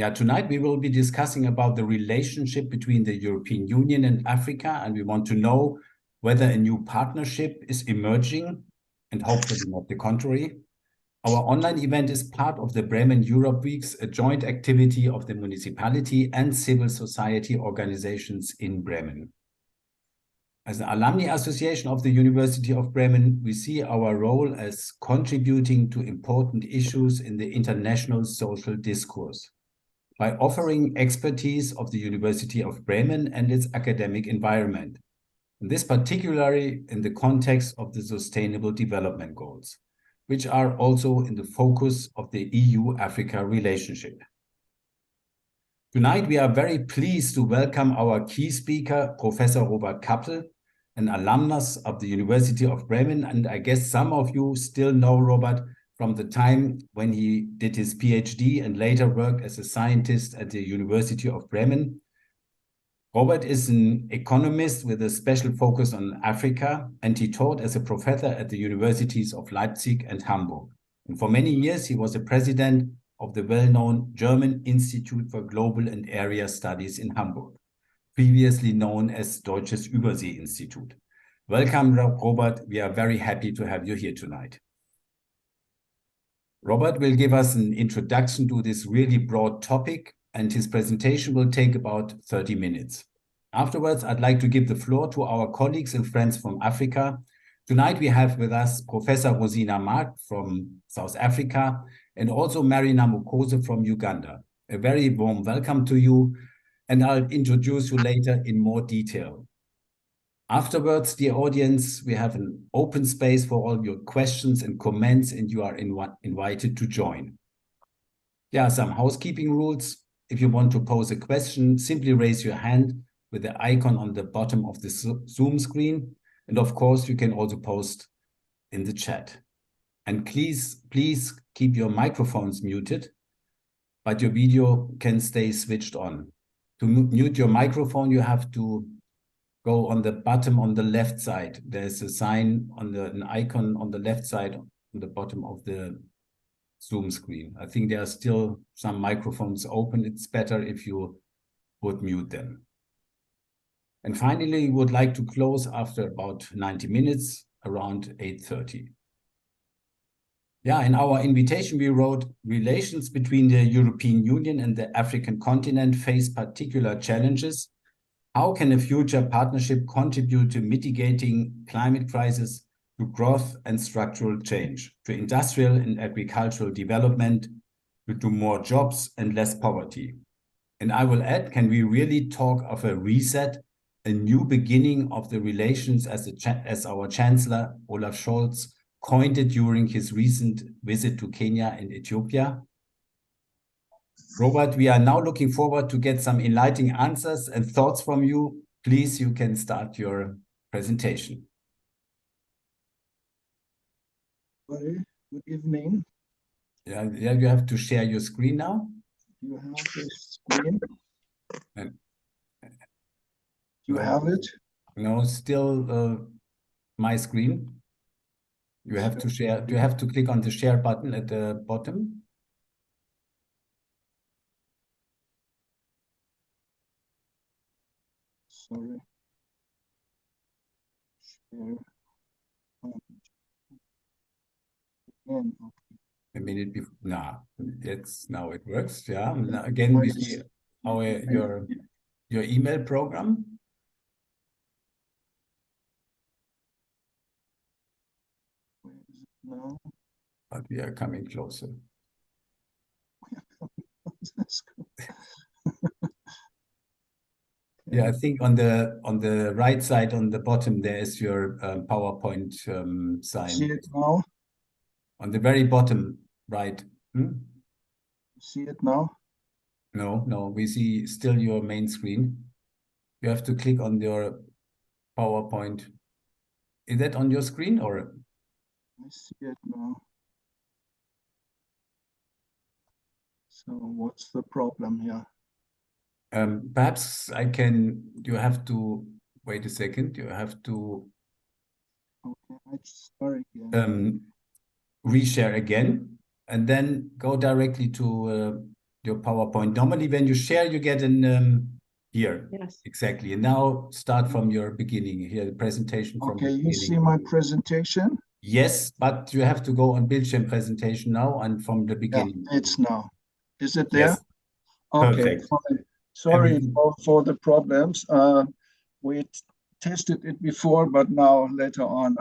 Tonight we will be discussing about the relationship between the European Union and Africa, and we want to know whether a new partnership is emerging, and hopefully not the contrary. Our online event is part of the Bremen Europe Weeks, a joint activity of the municipality and civil society organizations in Bremen. As an alumni association of the University of Bremen, we see our role as contributing to important issues in the international social discourse by offering expertise of the University of Bremen and its academic environment, and this particularly in the context of the Sustainable Development Goals, which are also in the focus of the EU-Africa relationship. Tonight, we are very pleased to welcome our key speaker, Professor Robert Kappel, an alumnus of the University of Bremen, and I guess some of you still know Robert from the time when he did his PhD and later worked as a scientist at the University of Bremen. Robert is an economist with a special focus on Africa, and he taught as a professor at the universities of Leipzig and Hamburg. And for many years, he was the president of the well-known German Institute for Global and Area Studies in Hamburg, previously known as Deutsches Übersee-Institut. Welcome, Robert. We are very happy to have you here tonight. Robert will give us an introduction to this really broad topic, and his presentation will take about 30 minutes. Afterwards, I'd like to give the floor to our colleagues and friends from Africa. Tonight, we have with us Professor Rosina Mark from South Africa and also Marina Mukose from Uganda. A very warm welcome to you, and I'll introduce you later in more detail. Afterwards, dear audience, we have an open space for all your questions and comments, and you are invited to join. There are some housekeeping rules. If you want to pose a question, simply raise your hand with the icon on the bottom of the Zoom screen. And of course, you can also post in the chat. And please keep your microphones muted, but your video can stay switched on. To mute your microphone, you have to go on the bottom on the left side. There's a sign on an icon on the left side on the bottom of the Zoom screen. I think there are still some microphones open. It's better if you would mute them. And finally, we would like to close after about 90 minutes, around 8:30. In our invitation, we wrote, relations between the European Union and the African continent face particular challenges. How can a future partnership contribute to mitigating climate crisis, to growth and structural change, to industrial and agricultural development, to more jobs and less poverty? And I will add, can we really talk of a reset, a new beginning of the relations as our Chancellor Olaf Scholz coined it during his recent visit to Kenya and Ethiopia? Robert, we are now looking forward to get some enlightening answers and thoughts from you. Please, you can start your presentation. Good evening. You have to share your screen now. You have the screen. You have it? No, still my screen. You have to share. Do you have to click on the share button at the bottom? Sorry. Share. Again. A minute before. Now it works. Yeah. Now again, we see your email program. Where is it now? But we are coming closer. That's good. Yeah, I think on the right side on the bottom there is your PowerPoint sign. See it now? On the very bottom right. See it now? No, we see still your main screen. You have to click on your PowerPoint. Is that on your screen or? I see it now. So what's the problem here? Perhaps you have to, wait a second, you have to Okay, I start again. Reshare again, and then go directly to your PowerPoint. Normally, when you share, you get an here. Yes. Exactly. And now start from your beginning here, the presentation from Okay, the you beginning. see my presentation? Yes, but you have to go on Bildschirm presentation now and from the Yeah, beginning. it's now. Is it there? Yes, Okay, perfect. fine. Sorry Everything. for the problems. We tested it before, but now later on,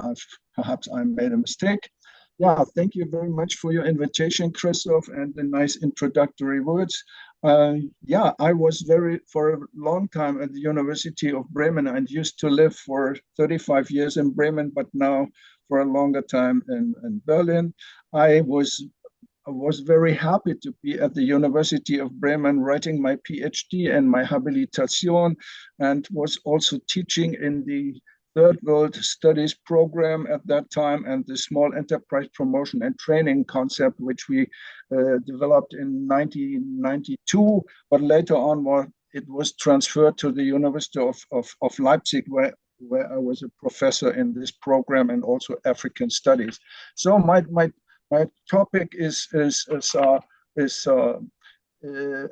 perhaps I made a mistake. Yeah, thank you very much for your invitation, Christoph, and the nice introductory words. Yeah, I was for a long time at the University of Bremen and used to live for 35 years in Bremen, but now for a longer time in Berlin. I was very happy to be at the University of Bremen writing my PhD and my habilitation, and was also teaching in the Third World Studies program at that time and the small enterprise promotion and training concept, which we developed in 1992, but later on it was transferred to the University of Leipzig, where I was a professor in this program and also African studies. So my topic is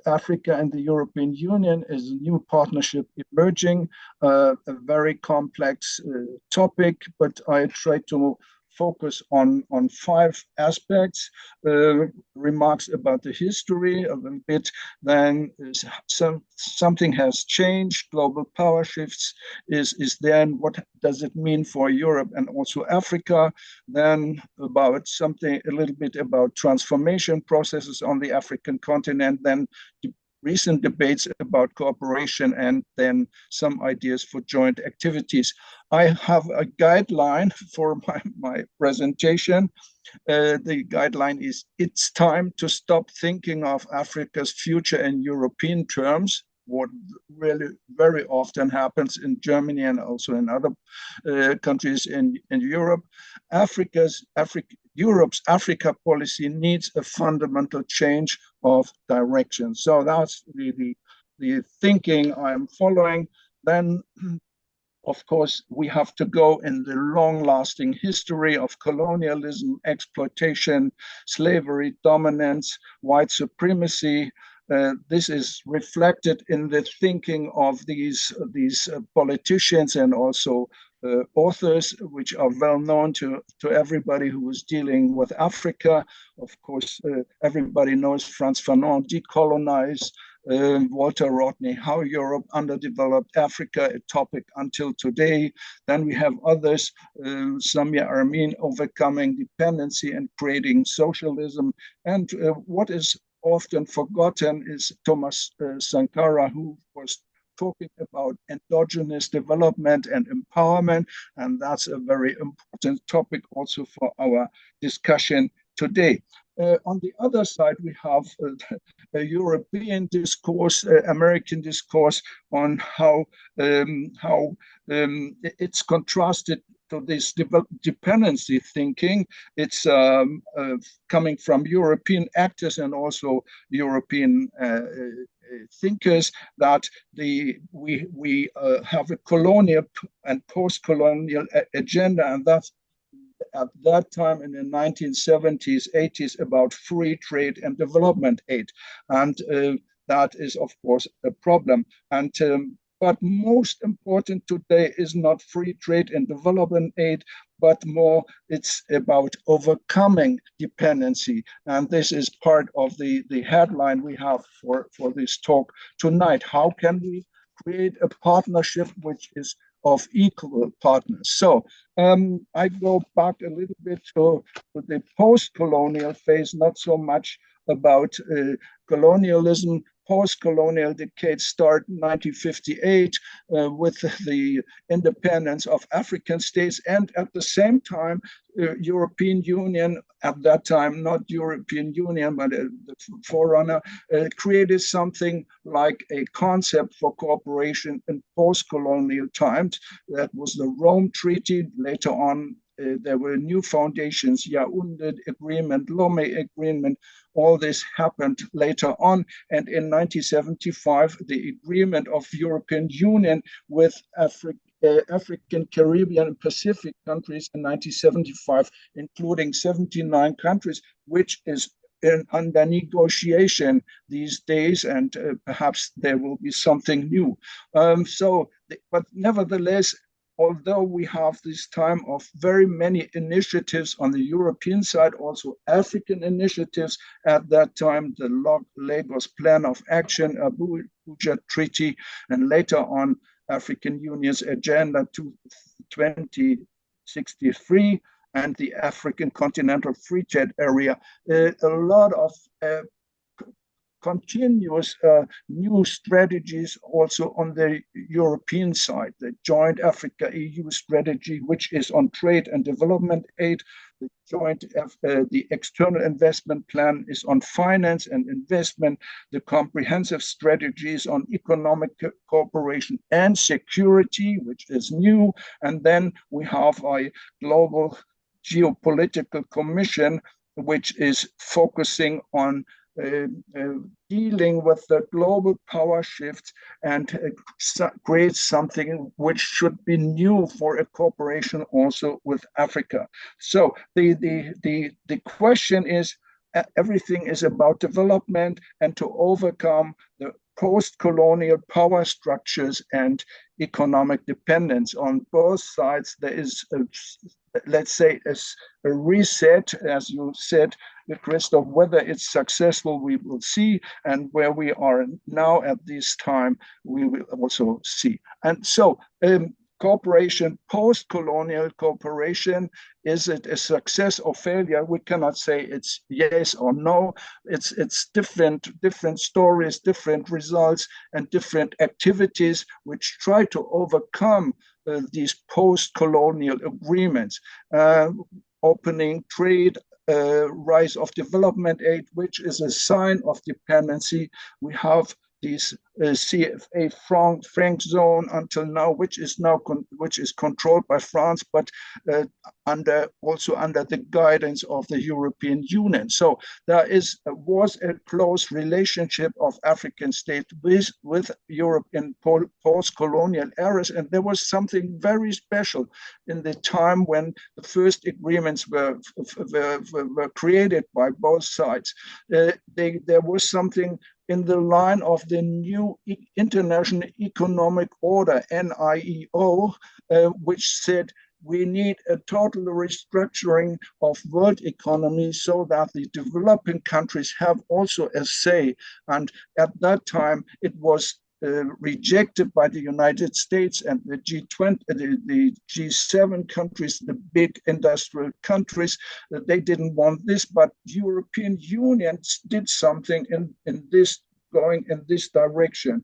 Africa and the European Union is a new partnership emerging, a very complex topic, but I try to focus on five aspects, remarks about the history a little bit, then something has changed, global power shifts is there, and what does it mean for Europe and also Africa, then about something, a little bit about transformation processes on the African continent, then recent debates about cooperation, and then some ideas for joint activities. I have a guideline for my presentation. The guideline is, it's time to stop thinking of Africa's future in European terms, what really very often happens in Germany and also in other countries in Europe. Europe's Africa policy needs a fundamental change of direction. So that's the thinking I'm following. Then, of course, we have to go in the long-lasting history of colonialism, exploitation, slavery, dominance, white supremacy. This is reflected in the thinking of these politicians and also authors, which are well known to everybody who is dealing with Africa. Of course, everybody knows Frantz Fanon, Decolonize, Walter Rodney, How Europe Underdeveloped Africa, a topic until today. Then we have others, Samia Amin, Overcoming Dependency and Creating Socialism. And what is often forgotten is Thomas Sankara, who was talking about endogenous development and empowerment. And that's a very important topic also for our discussion today. On the other side, we have a European discourse, American discourse on how it's contrasted to this dependency thinking. It's coming from European actors and also European thinkers that we have a colonial and post-colonial agenda, and that's at that time in the 1970s, 80s about free trade and development aid. And that is, of course, a problem. And but most important today is not free trade and development aid, but more it's about overcoming dependency. And this is part of the headline we have for this talk tonight. How can we create a partnership which is of equal partners? So I go back a little bit to the post-colonial phase, not so much about colonialism. Post-colonial decades start 1958 with the independence of African states, and at the same time, European Union, at that time, not European Union, but the forerunner, created something like a concept for cooperation in post-colonial times. That was the Rome Treaty. Later on, there were new foundations, Yaoundé Agreement, Lomé Agreement. All this happened later on. And in 1975, the agreement of European Union with African, Caribbean, and Pacific countries in 1975, including 79 countries, which is under negotiation these days, and perhaps there will be something new. But nevertheless, although we have this time of very many initiatives on the European side, also African initiatives at that time, the Lagos Plan of Action, Abuja Treaty, and later on African Union's Agenda 2063, and the African Continental Free Trade Area, a lot of continuous new strategies also on the European side. The joint Africa-EU strategy, which is on trade and development aid. The external investment plan is on finance and investment. The comprehensive strategies on economic cooperation and security, which is new. And then we have a global geopolitical commission, which is focusing on dealing with the global power shifts and create something which should be new for a cooperation also with Africa. So the question is, everything is about development and to overcome the post-colonial power structures and economic dependence. On both sides, there is, let's say, a reset, as you said, Christoph. Whether it's successful, we will see, and where we are now at this time, we will also see. And so cooperation, post-colonial cooperation, is it a success or failure? We cannot say it's yes or no. It's different stories, different results, and different activities which try to overcome these post-colonial agreements. Opening trade, rise of development aid, which is a sign of dependency. We have this CFA franc zone until now, which is controlled by France, but also under the guidance of the European Union. So there was a close relationship of African states with Europe in post-colonial eras, and there was something very special in the time when the first agreements were created by both sides. There was something in the line of the new International Economic Order, NIEO, which said we need a total restructuring of world economy so that the developing countries have also a say. And at that time, it was rejected by the United States and the G20, the G7 countries, the big industrial countries. They didn't want this, but European Union did something going in this direction,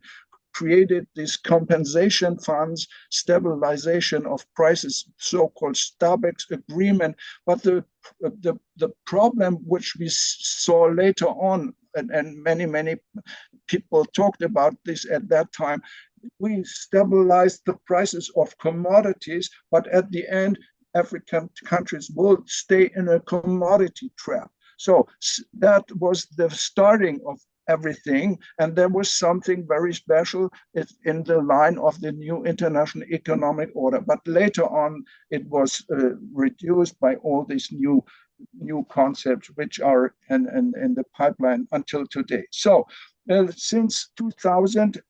created these compensation funds, stabilization of prices, so-called STABEX agreement. But the problem which we saw later on, and many people talked about this at that time, we stabilized the prices of commodities, but at the end, African countries will stay in a commodity trap. So that was the starting of everything, and there was something very special in the line of the new International Economic Order. But later on, it was reduced by all these new concepts which are in the pipeline until today. So since 2000,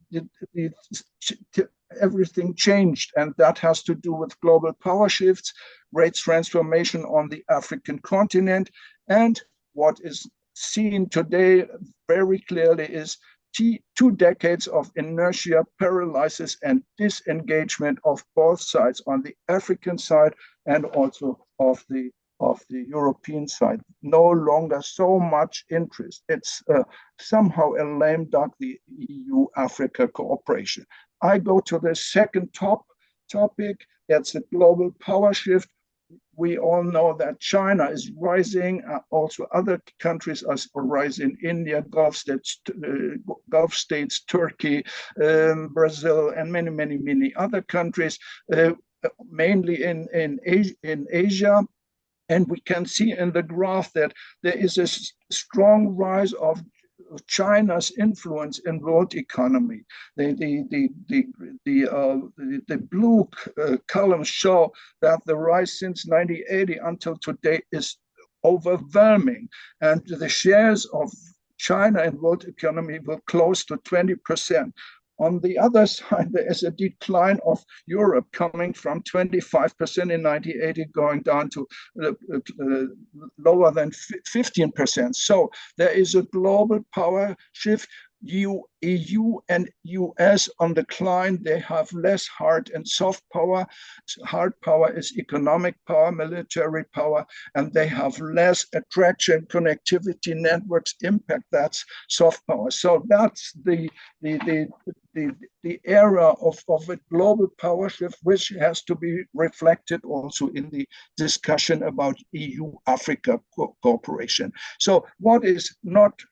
everything changed, and that has to do with global power shifts, great transformation on the African continent, and what is seen today very clearly is 2 decades of inertia, paralysis, and disengagement of both sides, on the African side and also of the European side. No longer so much interest. It's somehow a lame duck, the EU-Africa cooperation. I go to the second topic. That's the global power shift. We all know that China is rising. Also, other countries are rising. India, Gulf states, Turkey, Brazil, and many other countries, mainly in Asia. And we can see in the graph that there is a strong rise of China's influence in world economy. The blue columns show that the rise since 1980 until today is overwhelming, and the shares of China in world economy were close to 20%. On the other side, there is a decline of Europe coming from 25% in 1980 going down to lower than 15%. So there is a global power shift. EU and US on decline. They have less hard and soft power. Hard power is economic power, military power, and they have less attraction, connectivity, networks, impact. That's soft power. So that's the era of a global power shift, which has to be reflected also in the discussion about EU-Africa cooperation. So what is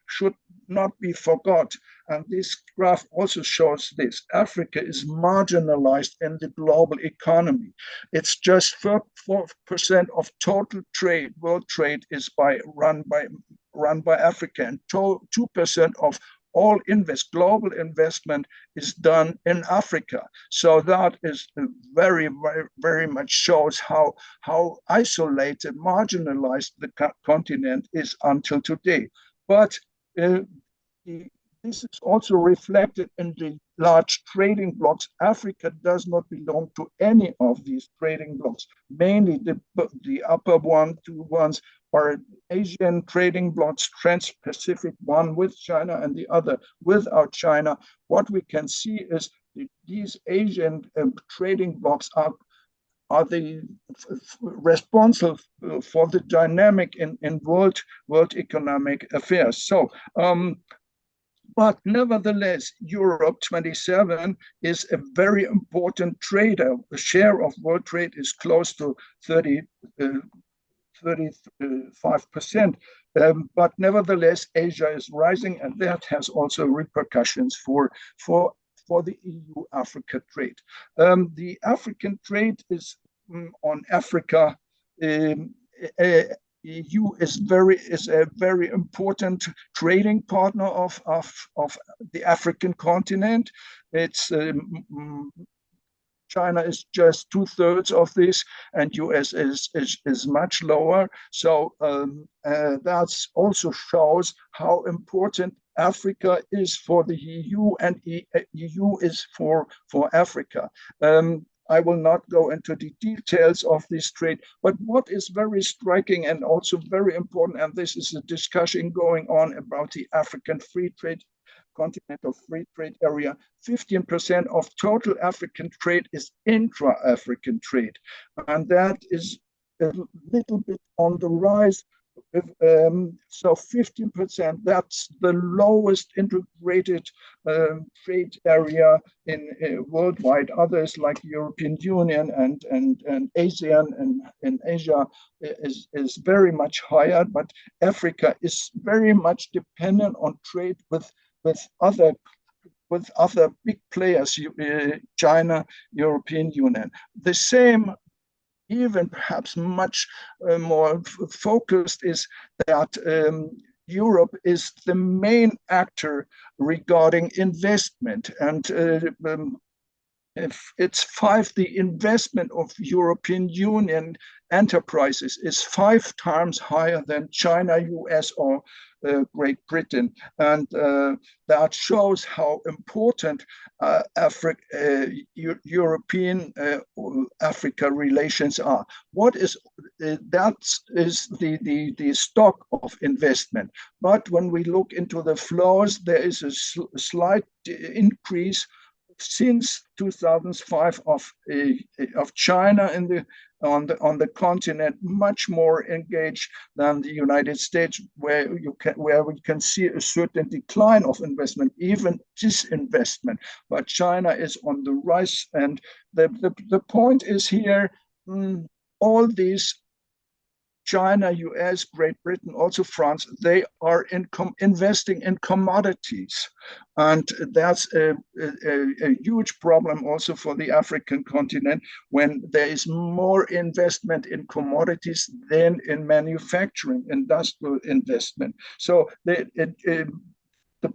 should not be forgot, and this graph also shows this: Africa is marginalized in the global economy. It's just 4% of total trade. World trade is run by Africa, and 2% of all global investment is done in Africa. So that is very, very, very much shows how isolated, marginalized the continent is until today. But this is also reflected in the large trading blocks. Africa does not belong to any of these trading blocks. Mainly the upper two ones are Asian trading blocks, Trans-Pacific, one with China and the other without China. What we can see is these Asian trading blocks are responsible for the dynamic in world economic affairs. So, but nevertheless, Europe 27 is a very important trader. The share of world trade is close to 35%. But nevertheless, Asia is rising, and that has also repercussions for the EU-Africa trade. The African trade is on Africa. EU is a very important trading partner of the African continent. It's China is just 2/3 of this, and US is much lower. So that also shows how important Africa is for the EU, and EU is for Africa. I will not go into the details of this trade, but what is very striking and also very important, and this is a discussion going on about the African free trade, continental free trade area, 15% of total African trade is intra-African trade. And that is a little bit on the rise. So 15%, that's the lowest integrated trade area in worldwide. Others like European Union and ASEAN and Asia is very much higher, but Africa is very much dependent on trade with other big players, China, European Union. The same, even perhaps much more focused, is that Europe is the main actor regarding investment, and if it's the investment of European Union enterprises is 5 times higher than China, US, or Great Britain, and that shows how important European Africa relations are. What is that is the stock of investment. But when we look into the flows, there is a slight increase since 2005 of China on the continent, much more engaged than the United States, where we can see a certain decline of investment, even disinvestment. But China is on the rise, and the point is here, all these China, US, Great Britain, also France, they are investing in commodities. And that's a huge problem also for the African continent, when there is more investment in commodities than in manufacturing, industrial investment. So the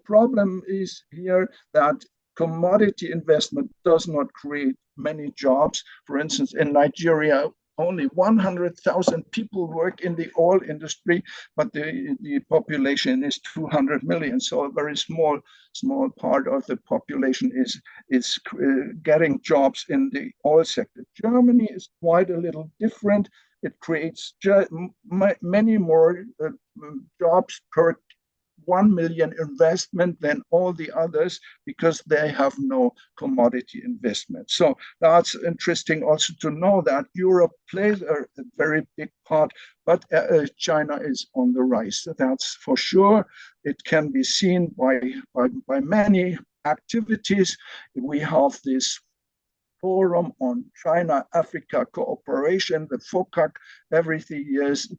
problem is here that commodity investment does not create many jobs. For instance, in Nigeria, only 100,000 people work in the oil industry, but the population is 200 million. So a very small part of the population is getting jobs in the oil sector. Germany is quite a little different. It creates many more jobs per 1 million investment than all the others, because they have no commodity investment. So that's interesting also to know that Europe plays a very big part, but China is on the rise. So that's for sure. It can be seen by many activities. We have this Forum on China-Africa Cooperation, the FOCAC, every 3 years,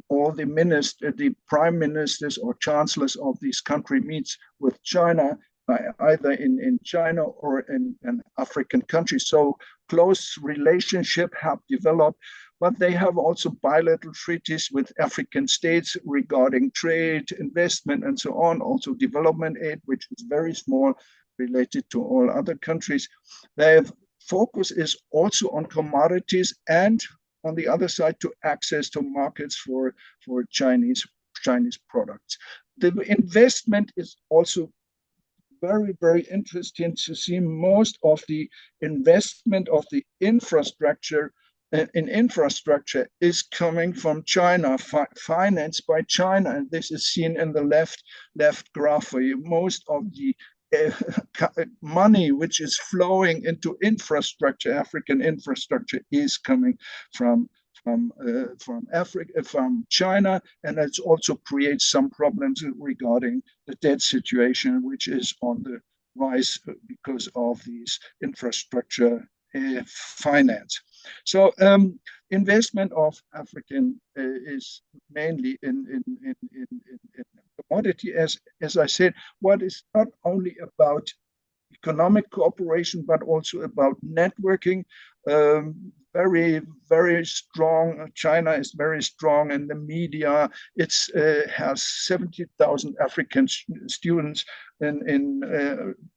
all the prime ministers or chancellors of this country meets with China, either in China or in an African country. So close relationship have developed, but they have also bilateral treaties with African states regarding trade, investment, and so on, also development aid, which is very small related to all other countries. They have focus is also on commodities and on the other side to access to markets for Chinese products. The investment is also very, very interesting to see. Most of the investment of the infrastructure is coming from China, financed by China, and this is seen in the left graph. Most of the money which is flowing into infrastructure, African infrastructure, is coming from Africa, from China, and it also creates some problems regarding the debt situation, which is on the rise because of these infrastructure finance. So investment of African is mainly in commodity, as I said. What is not only about economic cooperation, but also about networking. Very, very strong. China is very strong in the media. It has 70,000 African students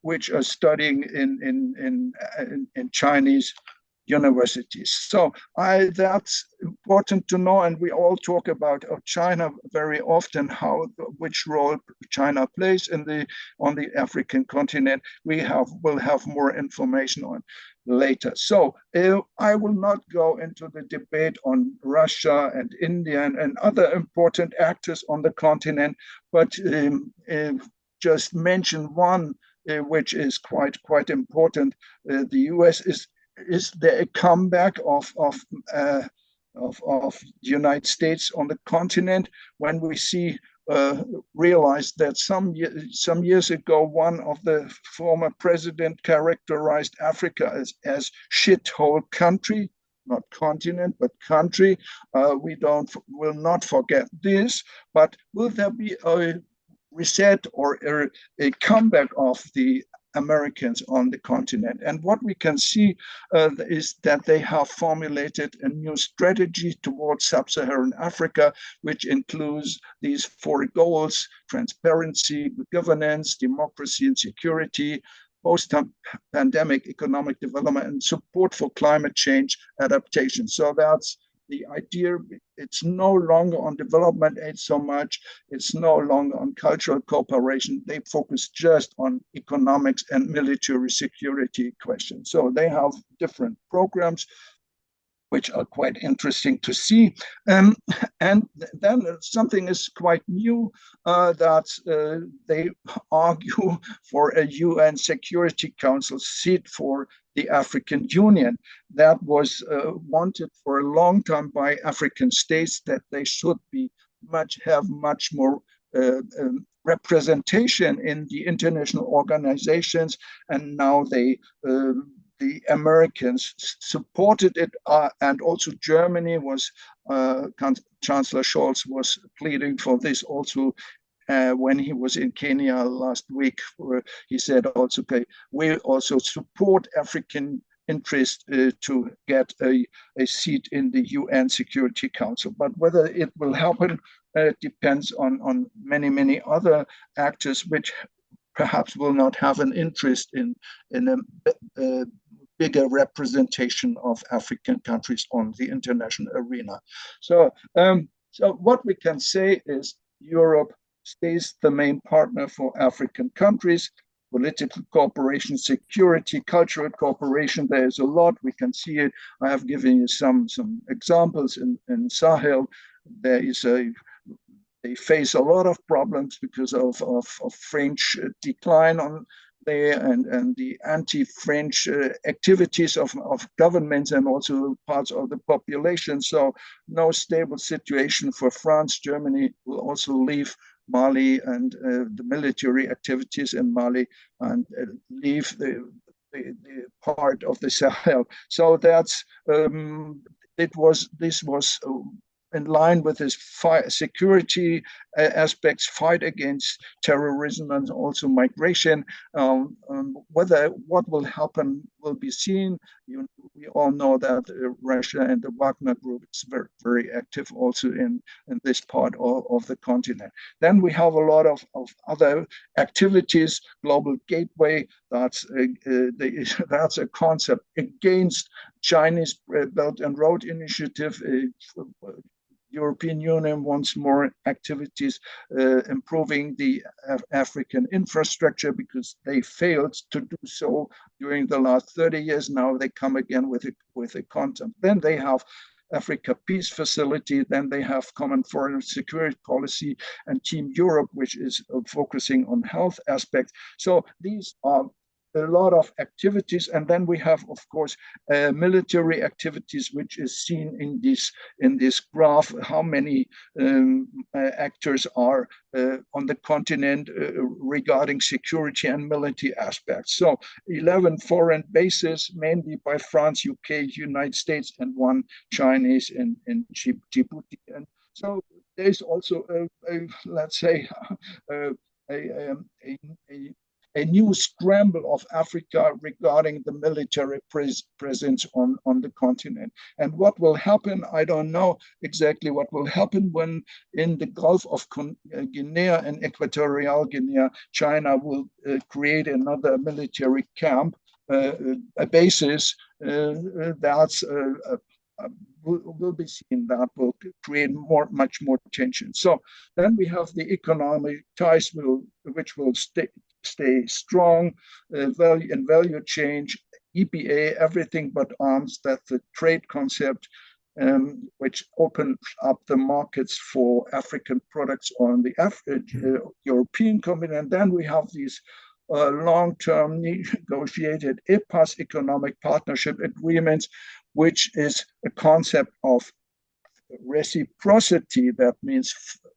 which are studying in Chinese universities. So that's important to know, and we all talk about China very often, which role China plays on the African continent. We'll have more information on later. So I will not go into the debate on Russia and India and other important actors on the continent, but just mention one which is quite important. The US is there a comeback of the United States on the continent, when we realized that some years ago, one of the former president characterized Africa as shithole country, not continent, but country. We will not forget this, but will there be a reset or a comeback of the Americans on the continent? And what we can see is that they have formulated a new strategy towards sub-Saharan Africa, which includes these 4 goals: transparency, governance, democracy and security, post-pandemic economic development, and support for climate change adaptation. So that's the idea. It's no longer on development aid so much. It's no longer on cultural cooperation. They focus just on economics and military security questions. So they have different programs which are quite interesting to see. And then something is quite new, that they argue for a UN Security Council seat for the African Union. That was wanted for a long time by African states, that they should have much more representation in the international organizations, and now the Americans supported it, and also Germany was, Chancellor Scholz was pleading for this also when he was in Kenya last week. He said also, okay, we also support African interest to get a seat in the UN Security Council. But whether it will happen depends on many other actors, which perhaps will not have an interest in a bigger representation of African countries on the international arena. So, so what we can say is Europe stays the main partner for African countries. Political cooperation, security, cultural cooperation, there is a lot. We can see it. I have given you some examples in Sahel. They face a lot of problems because of French decline on there and the anti-French activities of governments and also parts of the population. So no stable situation for France. Germany will also leave Mali and the military activities in Mali and leave the part of the Sahel. So that's this was in line with his security aspects, fight against terrorism and also migration. Whether what will happen will be seen. We all know that Russia and the Wagner Group is very, very active also in this part of the continent. Then we have a lot of other activities. Global Gateway, that's a concept against Chinese Belt and Road Initiative. European Union wants more activities improving the African infrastructure because they failed to do so during the last 30 years. Now they come again with a concept. Then they have Africa Peace Facility, then they have Common Foreign Security Policy and Team Europe, which is focusing on health aspects. So these are a lot of activities, and then we have, of course, military activities, which is seen in this graph. How many actors are on the continent regarding security and military aspects? So 11 foreign bases, mainly by France, UK, United States, and one Chinese in Djibouti. And so there's also let's say a new scramble of Africa regarding the military presence on the continent. And what will happen, I don't know exactly what will happen when in the Gulf of Guinea and Equatorial Guinea, China will create another military camp, a basis that's will be seen that will create much more tension. So then we have the economic ties which will stay strong, value change, EPA, everything but arms. That's the trade concept, which opens up the markets for African products on the European continent. Then we have these long-term negotiated EPAs, economic partnership agreements, which is a concept of reciprocity. That means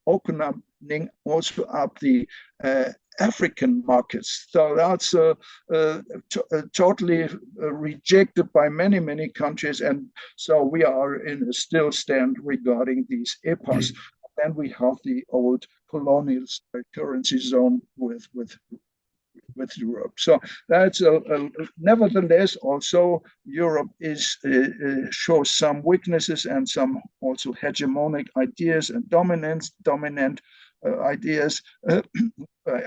opening also up the African markets. So that's totally rejected by many countries. And so we are in a still stand regarding these EPAs. Then we have the old colonial currency zone with Europe. So that's nevertheless also Europe shows some weaknesses and some also hegemonic ideas and dominant ideas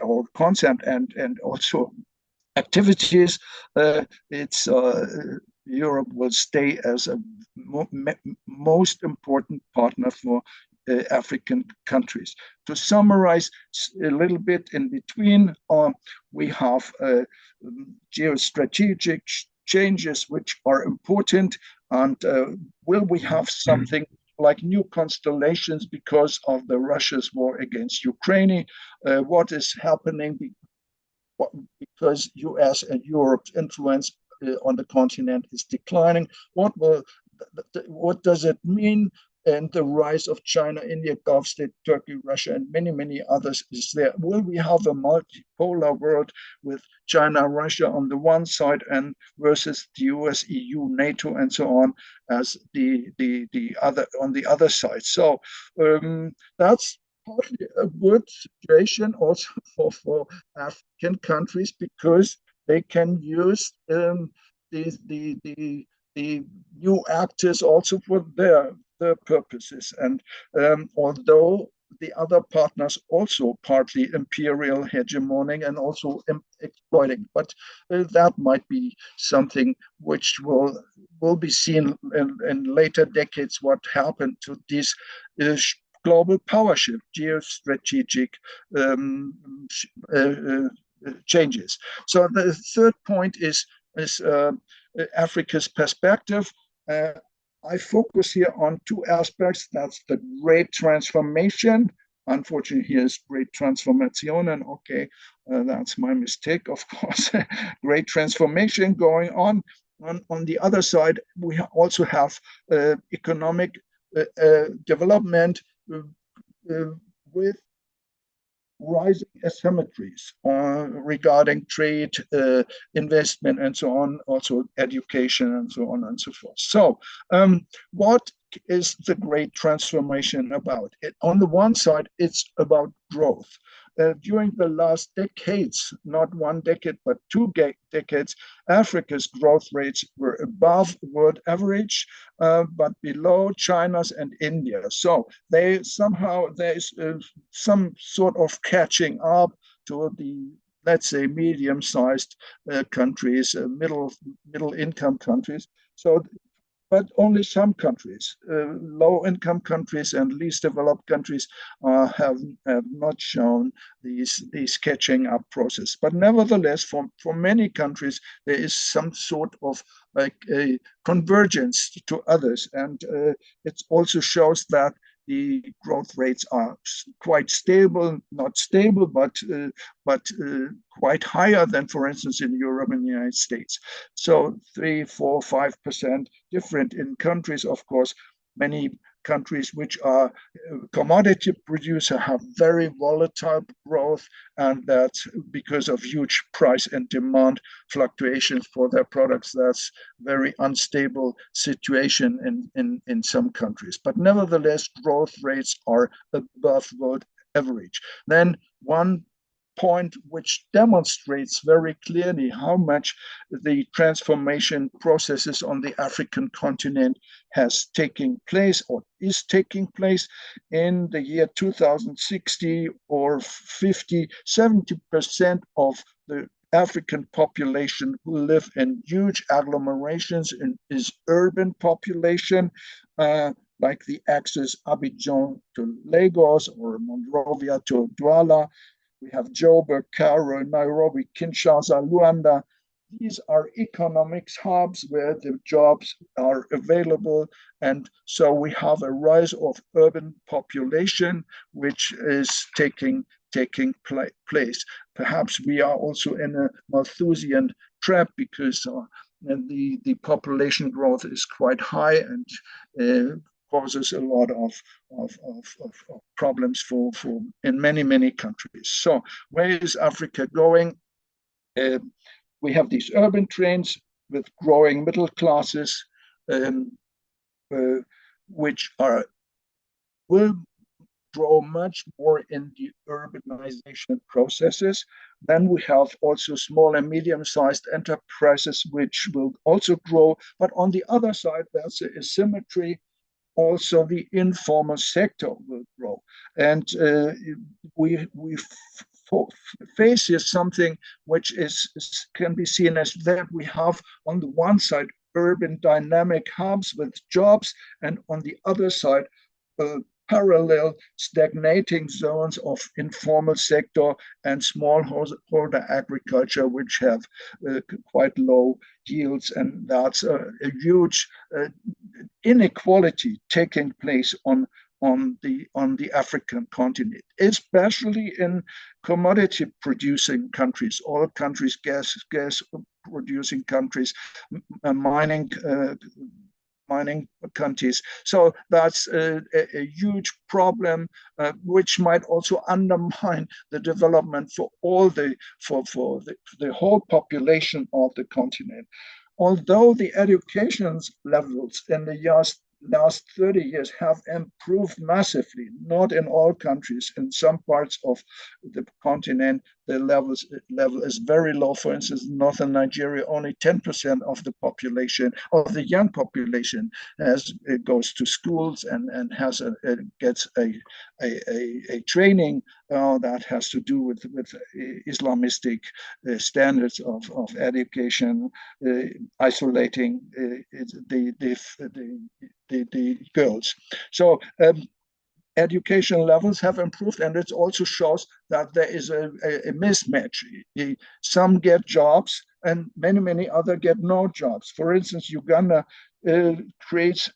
or concept and also activities. Europe will stay as a most important partner for African countries. To summarize a little bit in between, we have geostrategic changes which are important, and will we have something like new constellations because of the Russia's war against Ukraine? What is happening because US and Europe's influence on the continent is declining? What does it mean? And the rise of China, India, Gulf State, Turkey, Russia, and many others is there. Will we have a multipolar world with China, Russia on the one side and versus the US, EU, NATO, and so on as the other on the other side? So that's partly a good situation also for African countries because they can use the new actors also for their purposes. And although the other partners also partly imperial, hegemonic, and also exploiting. But that might be something which will be seen in later decades, what happened to this global power shift, geostrategic changes. So the third point is Africa's perspective. I focus here on two aspects. That's the great transformation. Unfortunately, here's great transformation, and okay, that's my mistake, of course. Great transformation going on. On the other side, we also have economic development with rising asymmetries regarding trade, investment, and so on, also education, and so on and so forth. So what is the great transformation about? On the one side, it's about growth. During the last decades, not one decade, but two decades, Africa's growth rates were above world average, but below China's and India. So there's some sort of catching up to the, let's say, medium-sized countries, middle-income countries. So, but only some countries, low-income countries and least developed countries, have not shown these catching up process. But nevertheless, for many countries, there is some sort of like a convergence to others, and it also shows that the growth rates are quite stable, not stable, but quite higher than, for instance, in Europe and the United States. So 3, 4, 5% different in countries. Of course, many countries which are commodity producer have very volatile growth, and that's because of huge price and demand fluctuations for their products. That's very unstable situation in some countries. But nevertheless, growth rates are above world average. Then one point which demonstrates very clearly how much the transformation processes on the African continent has taken place or is taking place in the year 2060 or 50, 70% of the African population who live in huge agglomerations is urban population, like the axis Abidjan to Lagos or Monrovia to Douala. We have Joburg, Cairo, Nairobi, Kinshasa, Luanda. These are economics hubs where the jobs are available. And so we have a rise of urban population, which is taking place. Perhaps we are also in a Malthusian trap because the population growth is quite high and causes a lot of problems for in many countries. So where is Africa going? We have these urban trends with growing middle classes, which will grow much more in the urbanization processes. Then we have also small and medium-sized enterprises, which will also grow. But on the other side, there's a asymmetry. Also, the informal sector will grow. And we face here something which can be seen as that we have on the one side urban dynamic hubs with jobs, and on the other side parallel stagnating zones of informal sector and smallholder agriculture, which have quite low yields, and that's a huge inequality taking place on the African continent, especially in commodity producing countries, oil countries, gas producing countries, mining countries. So that's a huge problem, which might also undermine the development for the whole population of the continent. Although the education levels in the last 30 years have improved massively, not in all countries. In some parts of the continent, the level is very low. For instance, in northern Nigeria, only 10% of the population, of the young population, goes to schools and gets a training that has to do with Islamistic standards of education, isolating the girls. So education levels have improved, and it also shows that there is a mismatch. Some get jobs and many other get no jobs. For instance, Uganda creates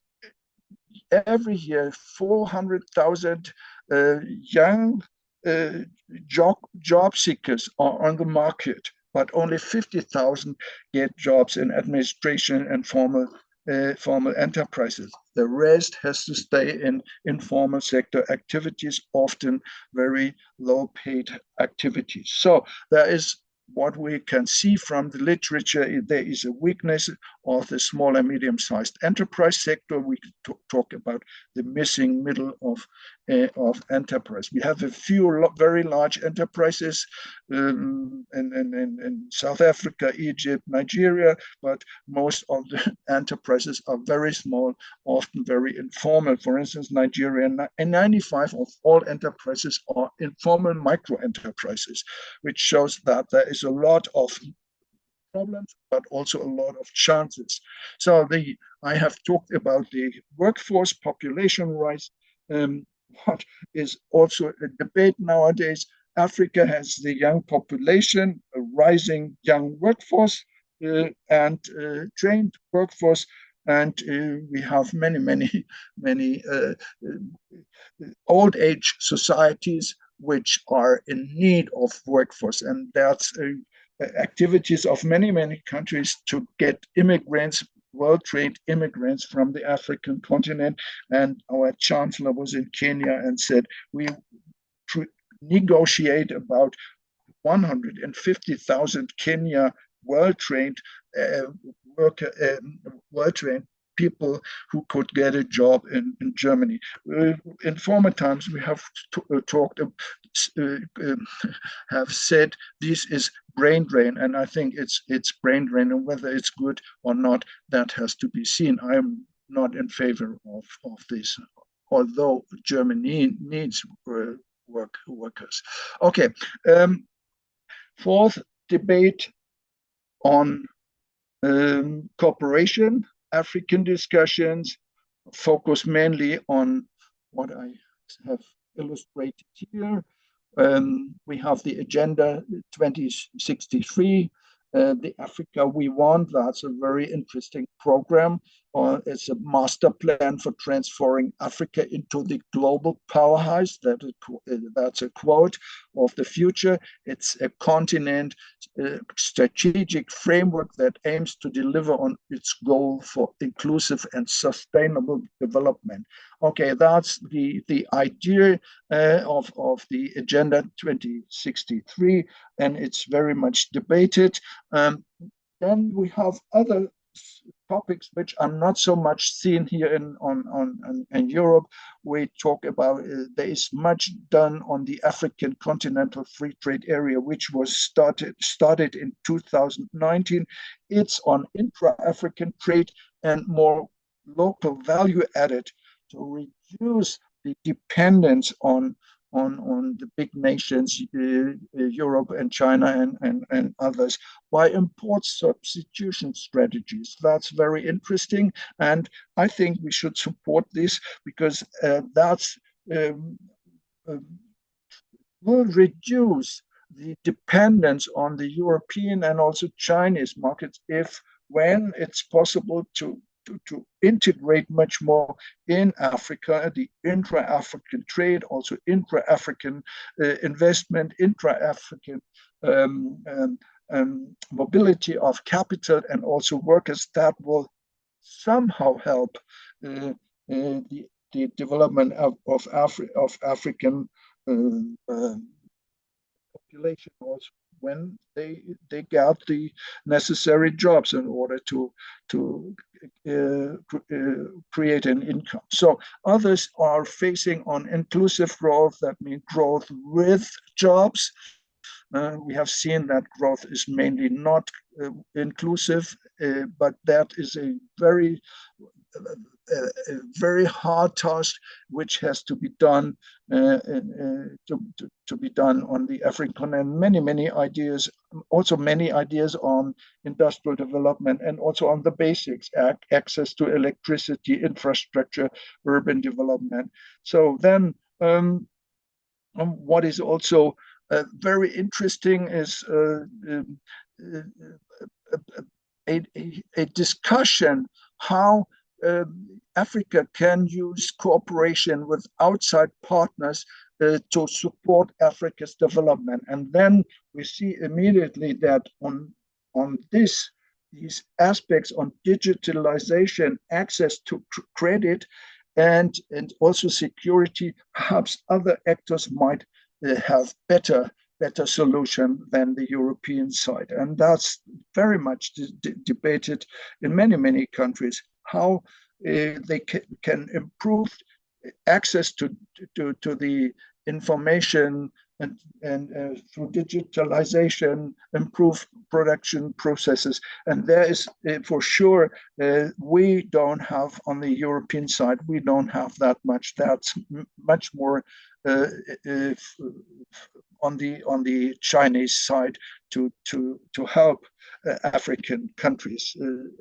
every year 400,000 young job seekers are on the market, but only 50,000 get jobs in administration and formal enterprises. The rest has to stay in informal sector activities, often very low paid activities. So there is, what we can see from the literature, there is a weakness of the small and medium-sized enterprise sector. We talk about the missing middle of enterprise. We have a few very large enterprises in South Africa, Egypt, Nigeria, but most of the enterprises are very small, often very informal. For instance, Nigeria, and 95% of all enterprises are informal micro enterprises, which shows that there is a lot of problems, but also a lot of chances. So I have talked about the workforce population rise. What is also a debate nowadays, Africa has the young population, a rising young workforce, and trained workforce, and we have many old age societies which are in need of workforce, and that's activities of many countries to get immigrants, well-trained immigrants from the African continent. And our chancellor was in Kenya and said, we negotiate about 150,000 Kenya well-trained well-trained people who could get a job in Germany. In former times, we have have said this is brain drain, and I think it's brain drain, and whether it's good or not, that has to be seen. I'm not in favor of this, although Germany needs workers. Okay, fourth debate on cooperation. African discussions focus mainly on what I have illustrated here. We have the Agenda 2063, the Africa We Want. That's a very interesting program. It's a master plan for transforming Africa into the global powerhouse. That's a quote of the future. It's a continent strategic framework that aims to deliver on its goal for inclusive and sustainable development. Okay, that's the idea of the Agenda 2063, and it's very much debated. Then we have other topics which are not so much seen here in Europe. We talk about there is much done on the African Continental Free Trade Area, which was started in 2019. It's on intra-African trade and more local value added to reduce the dependence on the big nations, Europe and China and others, by import substitution strategies. That's very interesting, and I think we should support this, because that's will reduce the dependence on the European and also Chinese markets when it's possible to integrate much more in Africa, the intra-African trade, also intra-African investment, intra-African mobility of capital and also workers. That will somehow help the development of African population also, when they get the necessary jobs in order to create an income. So others are facing on inclusive growth, that means growth with jobs. We have seen that growth is mainly not inclusive, but that is a very hard task which has to be done to be done on the African, and many ideas, also many ideas on industrial development, and also on the basics, access to electricity, infrastructure, urban development. So then what is also very interesting is a discussion how Africa can use cooperation with outside partners to support Africa's development. And then we see immediately that on these aspects, on digitalization, access to credit, and also security, perhaps other actors might have better solution than the European side. And that's very much debated in many countries, how they can improve access to the information and through digitalization, improve production processes. And there is for sure, we don't have on the European side, we don't have that much. That's much more on the Chinese side to help African countries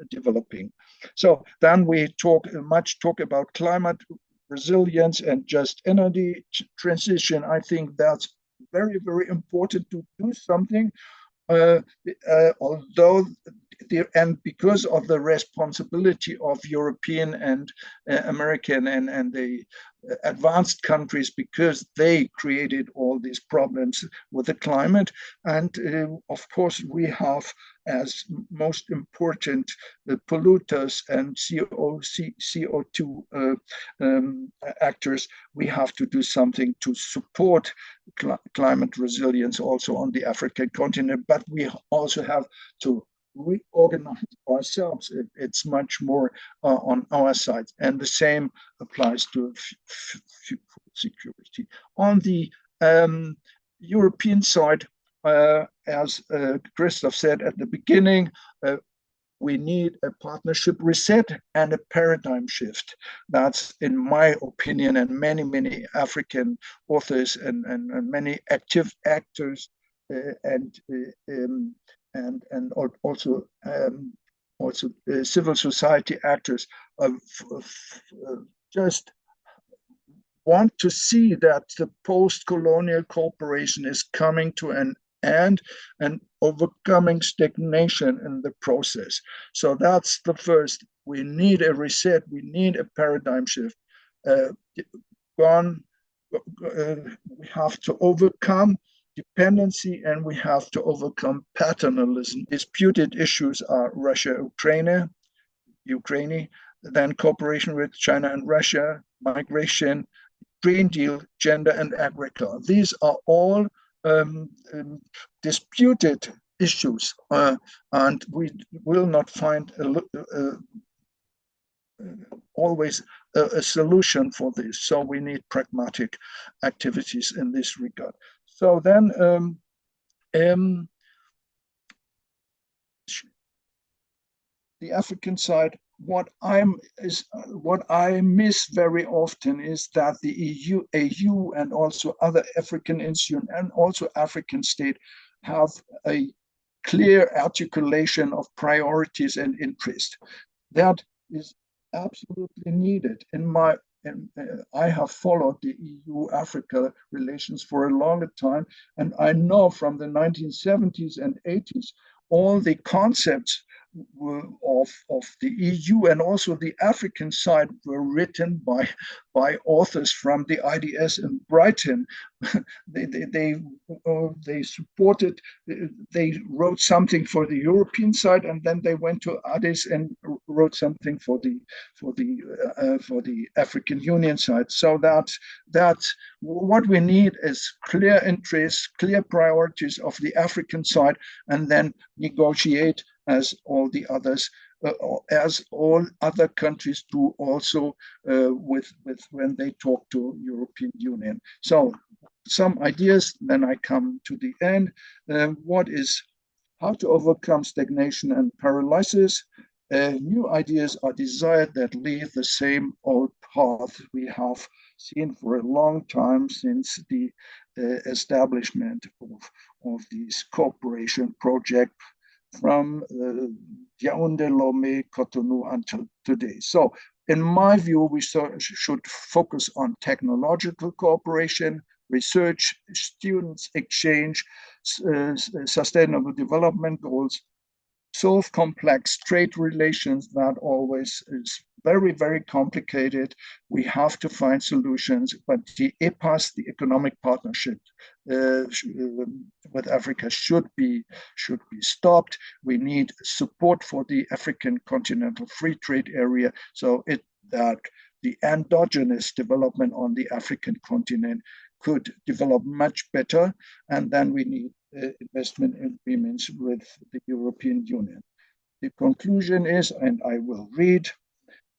developing. So then we talk about climate resilience and just energy transition. I think that's very important to do something. Although and because of the responsibility of European and American and the advanced countries, because they created all these problems with the climate. And of course, we have as most important polluters and CO2 actors, we have to do something to support climate resilience also on the African continent. But we also have to reorganize ourselves. It's much more on our side, and the same applies to food security. On the European side, as Christoph said at the beginning, we need a partnership reset and a paradigm shift. That's, in my opinion, and many African authors and many active actors and also civil society actors just want to see that the post-colonial cooperation is coming to an end and overcoming stagnation in the process. So that's the first. We need a reset. We need a paradigm shift. We have to overcome dependency, and we have to overcome paternalism. Disputed issues are Russia, Ukraine, then cooperation with China and Russia, migration, Green Deal, gender, and agriculture. These are all disputed issues, and we will not find always a solution for this. So we need pragmatic activities in this regard. So then the African side, what I miss very often is that the EU, AU, and also other African institutions and also African states have a clear articulation of priorities and interest. That is absolutely needed. I have followed the EU-Africa relations for a longer time, and I know from the 1970s and 80s, all the concepts of the EU and also the African side were written by authors from the IDS in Brighton. They supported. They wrote something for the European side, and then they went to Addis and wrote something for the African Union side. So that's what we need is clear interests, clear priorities of the African side, and then negotiate as all the others, as all other countries do also with when they talk to European Union. So some ideas, then I come to the end. How to overcome stagnation and paralysis. New ideas are desired that lead the same old path we have seen for a long time since the establishment of this cooperation project from Yaoundé, Lomé, Cotonou until today. So in my view, we should focus on technological cooperation, research, students exchange, sustainable development goals, solve complex trade relations. That always is very, very complicated. We have to find solutions, but the EPAS, the economic partnership with Africa, should be stopped. We need support for the African continental free trade area, so that the endogenous development on the African continent could develop much better, and then we need investment agreements with the European Union. The conclusion is, and I will read,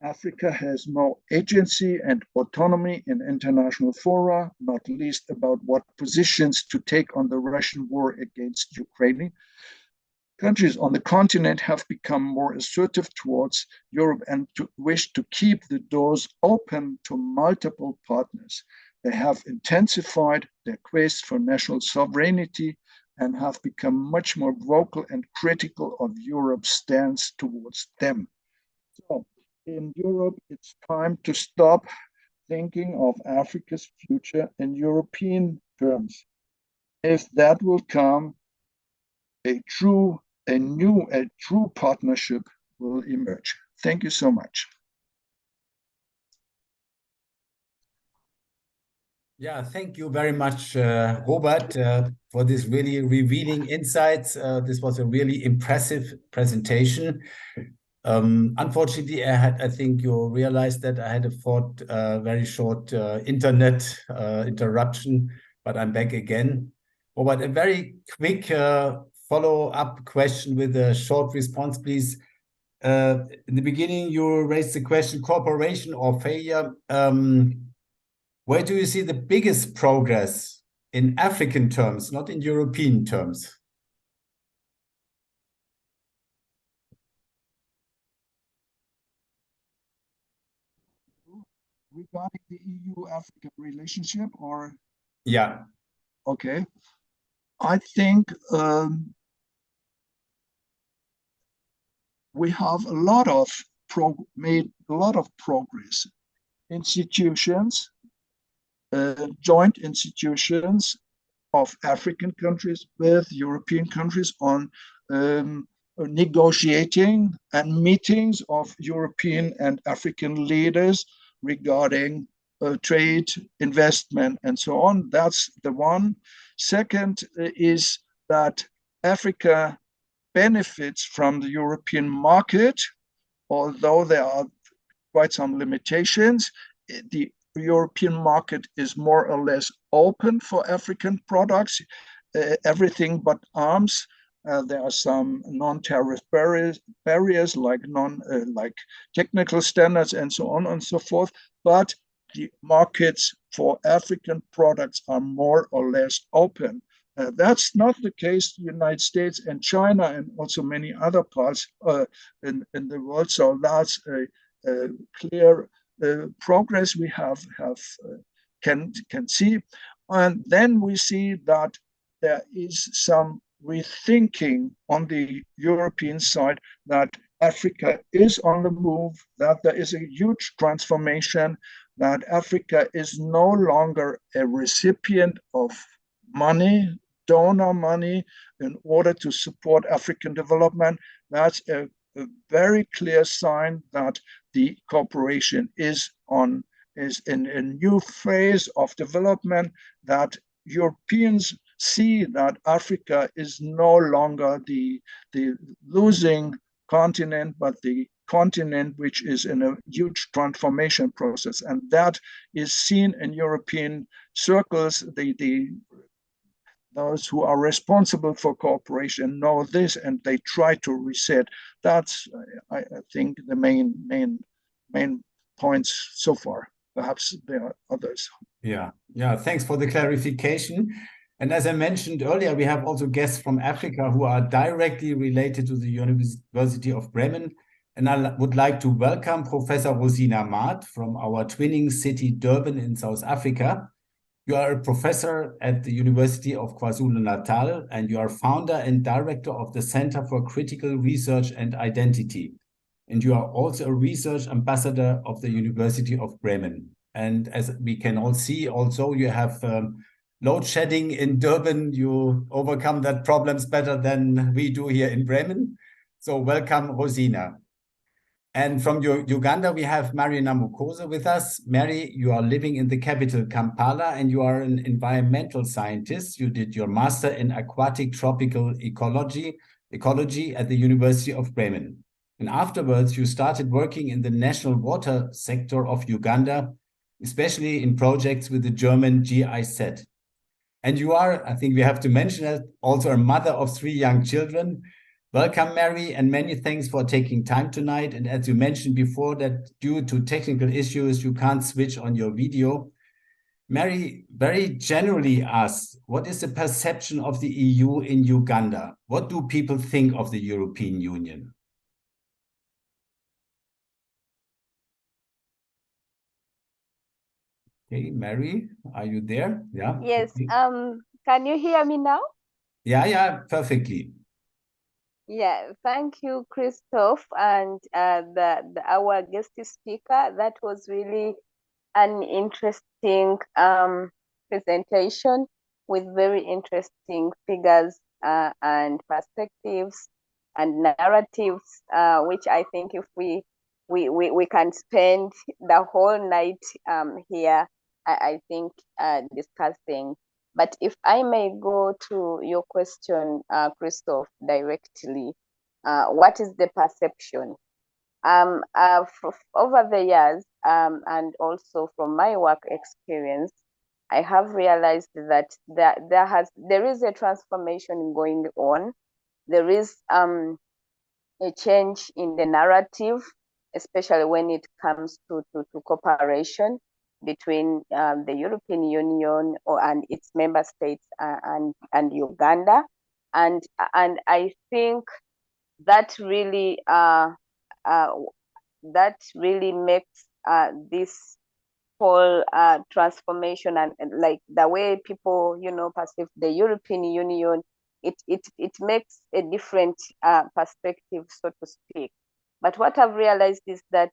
Africa has more agency and autonomy in international fora, not least about what positions to take on the Russian war against Ukraine. Countries on the continent have become more assertive towards Europe and wish to keep the doors open to multiple partners. They have intensified their quest for national sovereignty and have become much more vocal and critical of Europe's stance towards them. So in Europe, it's time to stop thinking of Africa's future in European terms. If that will come, a true partnership will emerge. Thank you so much. Yeah, thank you very much, Robert, for this really revealing insights. This was a really impressive presentation. Unfortunately, I think you realized that I had a very short internet interruption, but I'm back again. Robert, a very quick follow-up question with a short response, please. In the beginning, you raised the question, cooperation or failure. Where do you see the biggest progress in African terms, not in European terms? Regarding the EU-African relationship, or? Yeah. Okay. I think we have made a lot of progress. Institutions, joint institutions of African countries with European countries on negotiating and meetings of European and African leaders regarding trade, investment, and so on. That's the one. Second is that Africa benefits from the European market, although there are quite some limitations. The European market is more or less open for African products, everything but arms. There are some non-tariff barriers like technical standards and so on and so forth, but the markets for African products are more or less open. That's not the case in the United States and China and also many other parts in the world. So that's a clear progress we can see. And then we see that there is some rethinking on the European side that Africa is on the move, that there is a huge transformation, that Africa is no longer a recipient of money, donor money, in order to support African development. That's a very clear sign that the cooperation is in a new phase of development, that Europeans see that Africa is no longer the losing continent, but the continent which is in a huge transformation process. And that is seen in European circles. Those who are responsible for cooperation know this, and they try to reset. That's, I think, the main points so far. perhaps there are others. Yeah, thanks for the clarification. And as I mentioned earlier, we have also guests from Africa who are directly related to the University of Bremen. And I would like to welcome Professor Rosina Maat from our twinning city, Durban in South Africa. You are a professor at the University of KwaZulu-Natal, and you are founder and director of the Center for Critical Research and Identity. And you are also a research ambassador of the University of Bremen. And as we can all see, also you have load shedding in Durban. You overcome that problems better than we do here in Bremen. So welcome, Rosina. And from Uganda, we have Mary Namukoza with us. Mary, you are living in the capital, Kampala, and you are an environmental scientist. You did your master in aquatic tropical ecology at the University of Bremen. And afterwards, you started working in the national water sector of Uganda, especially in projects with the German GIZ. And you are, I think we have to mention it, also a mother of 3 young children. Welcome, Mary, and many thanks for taking time tonight. And as you mentioned before, that due to technical issues, you can't switch on your video. Mary very generally asks, what is the perception of the EU in Uganda? What do people think of the European Union? Okay, Mary, are you there? Yeah. Yes. Okay. Can you hear me now? Yeah, perfectly. Yeah, thank you, Christoph, and our guest speaker. That was really an interesting presentation with very interesting figures and perspectives and narratives, which I think if we can spend the whole night here, I think discussing. But if I may go to your question, Christoph, directly, what is the perception? Over the years, and also from my work experience, I have realized that there is a transformation going on. There is a change in the narrative, especially when it comes to cooperation between the European Union and its member states and Uganda, and I think that really makes this whole transformation and like the way people perceive the European Union. It makes a different perspective, so to speak. But what I've realized is that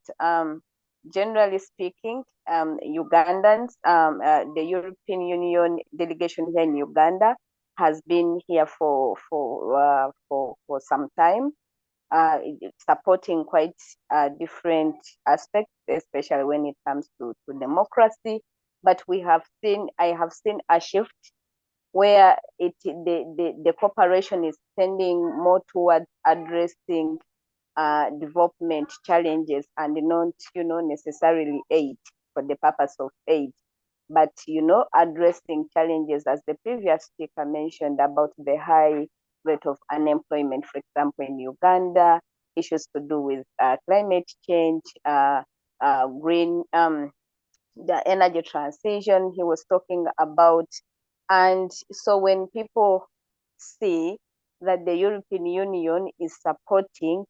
generally speaking, Ugandans, the European Union delegation here in Uganda has been here for some time, supporting quite different aspects, especially when it comes to democracy. But I have seen a shift where the cooperation is tending more towards addressing development challenges and not necessarily aid for the purpose of aid, but addressing challenges, as the previous speaker mentioned, about the high rate of unemployment, for example, in Uganda, issues to do with climate change, green, the energy transition he was talking about. And so when people see that the European Union is supporting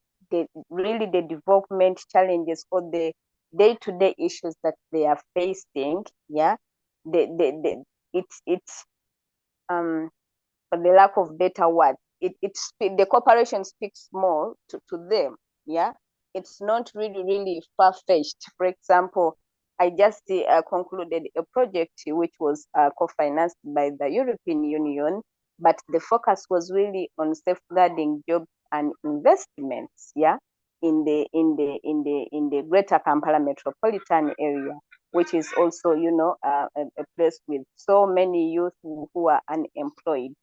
really the development challenges or the day-to-day issues that they are facing, it's for the lack of better word, the cooperation speaks more to them. It's not really far-fetched. For example, I just concluded a project which was co-financed by the European Union, but the focus was really on safeguarding jobs and investments, in the greater Kampala metropolitan area, which is also a place with so many youth who are unemployed.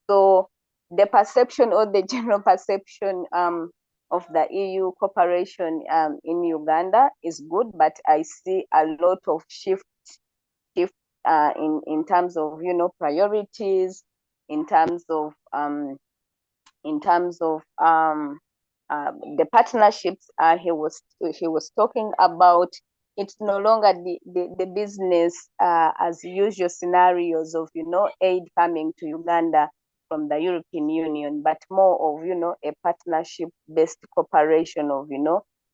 So the perception, or the general perception of the EU cooperation in Uganda is good, but I see a lot of shift in terms of priorities, in terms of the partnerships he was talking about. it's no longer the business as usual scenarios of, aid coming to Uganda from the European Union, but more of, a partnership-based cooperation of,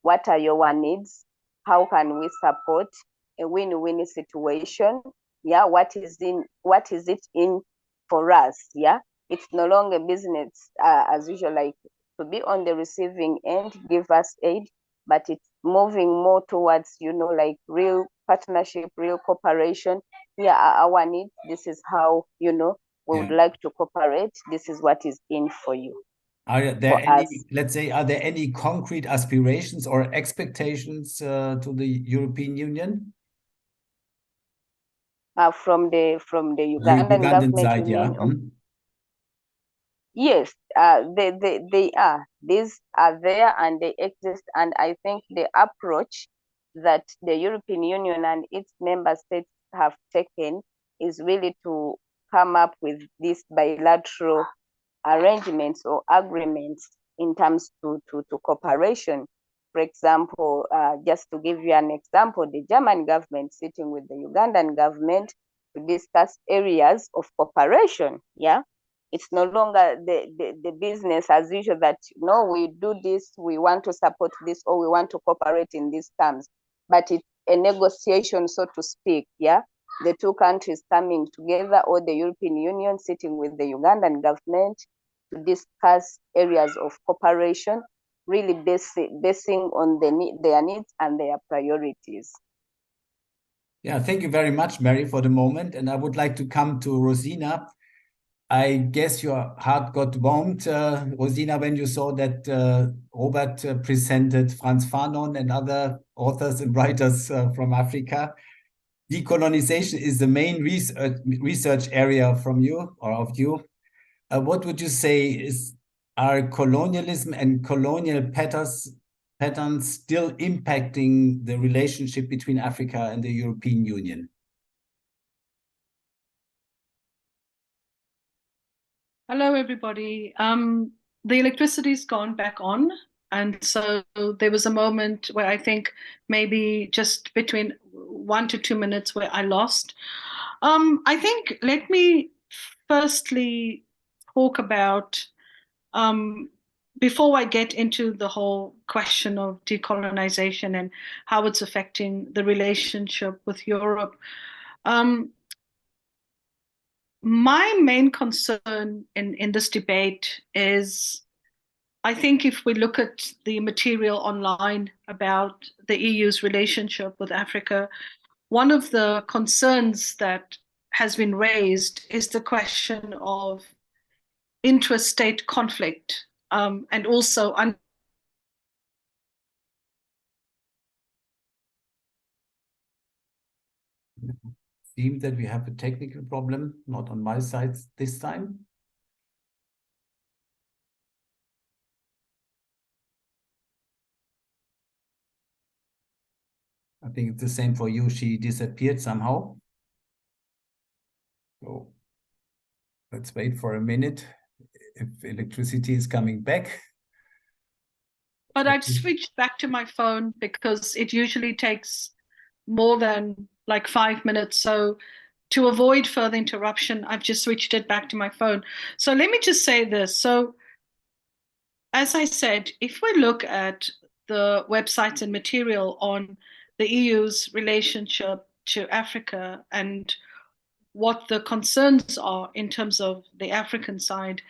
what are your needs? How can we support a win-win situation? Yeah, what is it in for us? Yeah, it's no longer business as usual, like to be on the receiving end, give us aid, but it's moving more towards, like real partnership, real cooperation. Yeah, our needs, this is how, we would like to cooperate. This is what is in for you. Are there any, let's say, are there any concrete aspirations or expectations to the European Union? From the Ugandan government, side, yeah. Yes, they are. These are there and they exist. And I think the approach that the European Union and its member states have taken is really to come up with these bilateral arrangements or agreements in terms to cooperation. For example, just to give you an example, the German government sitting with the Ugandan government to discuss areas of cooperation. Yeah, it's no longer the business as usual that, we do this, we want to support this, or we want to cooperate in these terms, but it's a negotiation, so to speak. Yeah, the two countries coming together, or the European Union sitting with the Ugandan government to discuss areas of cooperation, really basing on their needs and their priorities. Yeah, thank you very much, Mary, for the moment. And I would like to come to Rosina. I guess your heart got warmed, Rosina, when you saw that Robert presented Frantz Fanon and other authors and writers from Africa. Decolonization is the main research area from you or of you. What would you say are colonialism and colonial patterns still impacting the relationship between Africa and the European Union? Hello, everybody. The electricity's gone back on. And so there was a moment where I think maybe just between 1 to 2 minutes where I lost. I think let me firstly talk about, before I get into the whole question of decolonization and how it's affecting the relationship with Europe. My main concern in this debate is, I think if we look at the material online about the EU's relationship with Africa, one of the concerns that has been raised is the question of intrastate conflict, and also Seems that we have a technical problem, not on my side this time. I think it's the same for you. She disappeared somehow. So let's wait for a minute if electricity is coming back. But I've switched back to my phone because it usually takes more than like 5 minutes. So to avoid further interruption, I've just switched it back to my phone. So let me just say this. So as I said, if we look at the websites and material on the EU's relationship to Africa and what the concerns are in terms of the African side,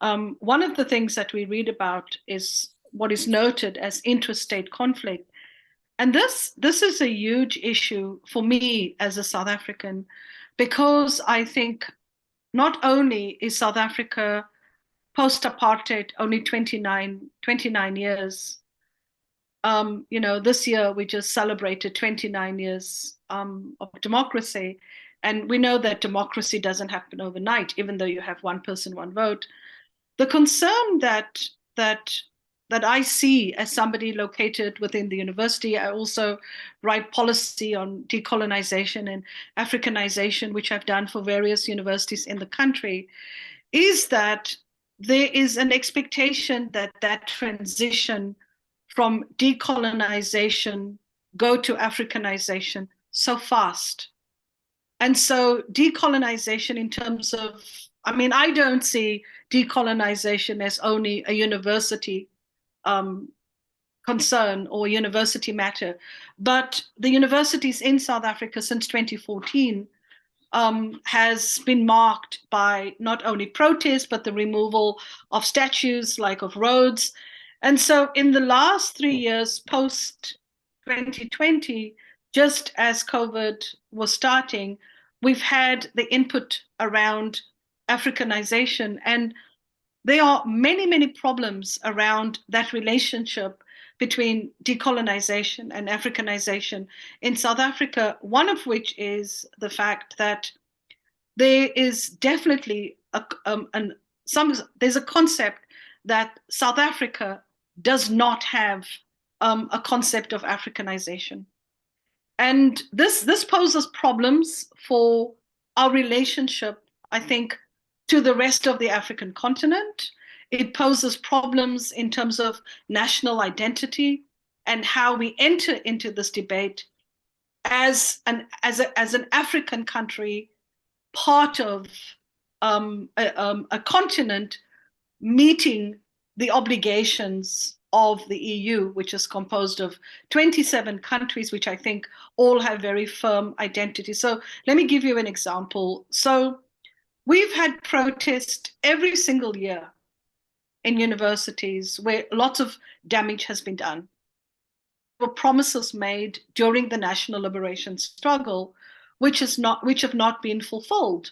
one of the things that we read about is what is noted as intrastate conflict. And this is a huge issue for me as a South African, because I think not only is South Africa post-apartheid only 29 years, this year we just celebrated 29 years of democracy. And we know that democracy doesn't happen overnight, even though you have one person, one vote. The concern that I see as somebody located within the university, I also write policy on decolonization and Africanization, which I've done for various universities in the country, is that there is an expectation that that transition from decolonization go to Africanization so fast. And so decolonization in terms of, I mean, I don't see decolonization as only a university concern or university matter, but the universities in South Africa since 2014 has been marked by not only protests, but the removal of statues like of Rhodes. And so in the last 3 years post 2020, just as COVID was starting, we've had the input around Africanization. And there are many, many problems around that relationship between decolonization and Africanization in South Africa, one of which is the fact that there is definitely there's a concept that South Africa does not have a concept of Africanization. And this poses problems for our relationship, I think, to the rest of the African continent. It poses problems in terms of national identity and how we enter into this debate as an African country, part of a continent meeting the obligations of the EU, which is composed of 27 countries, which I think all have very firm identity. So let me give you an example. So we've had protests every single year in universities where lots of damage has been done. There were promises made during the national liberation struggle, which have not been fulfilled.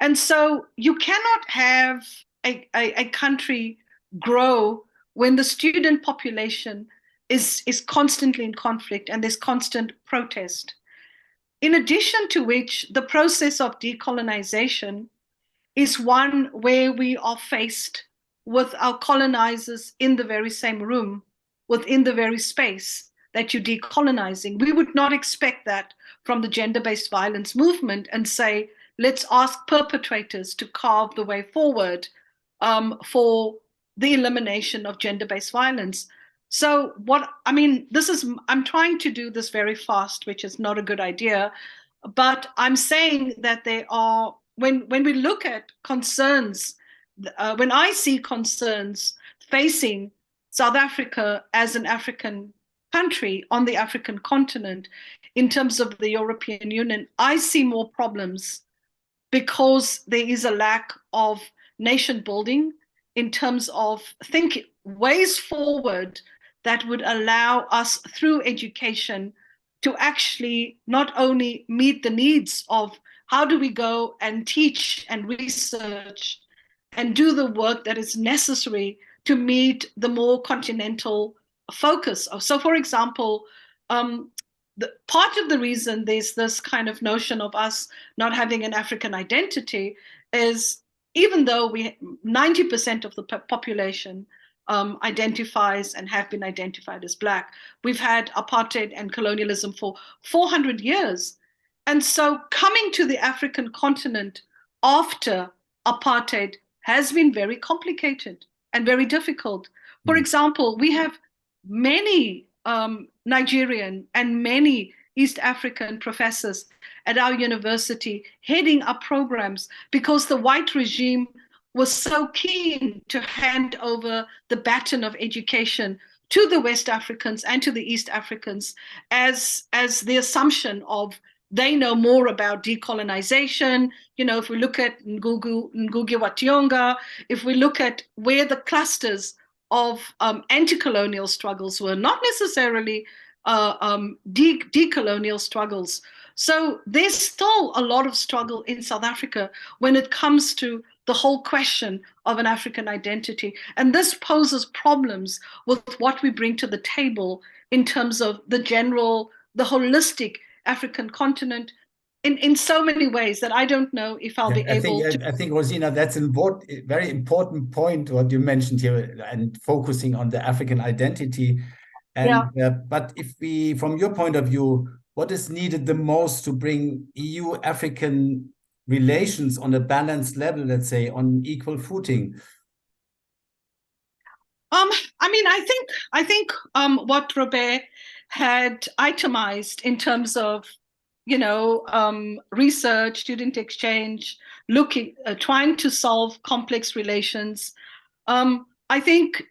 And so you cannot have a country grow when the student population is constantly in conflict and there's constant protest. In addition to which, the process of decolonization is one where we are faced with our colonizers in the very same room, within the very space that you're decolonizing. We would not expect that from the gender-based violence movement and say, let's ask perpetrators to carve the way forward for the elimination of gender-based violence. So I'm trying to do this very fast, which is not a good idea, but I'm saying that there are, when we look at concerns, when I see concerns facing South Africa as an African country on the African continent in terms of the European Union, I see more problems because there is a lack of nation building in terms of thinking ways forward that would allow us through education to actually not only meet the needs of how do we go and teach and research and do the work that is necessary to meet the more continental focus. So for example, part of the reason there's this kind of notion of us not having an African identity is even though 90% of the population identifies and have been identified as Black, we've had apartheid and colonialism for 400 years. And so coming to the African continent after apartheid has been very complicated and very difficult. For example, we have many Nigerian and many East African professors at our university heading up programs because the white regime was so keen to hand over the baton of education to the West Africans and to the East Africans as the assumption of they know more about decolonization. You know, if we look at Ngugi wa Thiong'o, if we look at where the clusters of anti-colonial struggles were, not necessarily decolonial struggles. So there's still a lot of struggle in South Africa when it comes to the whole question of an African identity. And this poses problems with what we bring to the table in terms of the holistic African continent in so many ways that I don't know if I'll be able to. I think, Rosina, that's a very important point what you mentioned here and focusing on the African identity. And but if we, from your point of view, what is needed the most to bring EU-African relations on a balanced level, let's say, on equal footing? I think what Robert had itemized in terms of, research, student exchange, trying to solve complex relations. I think,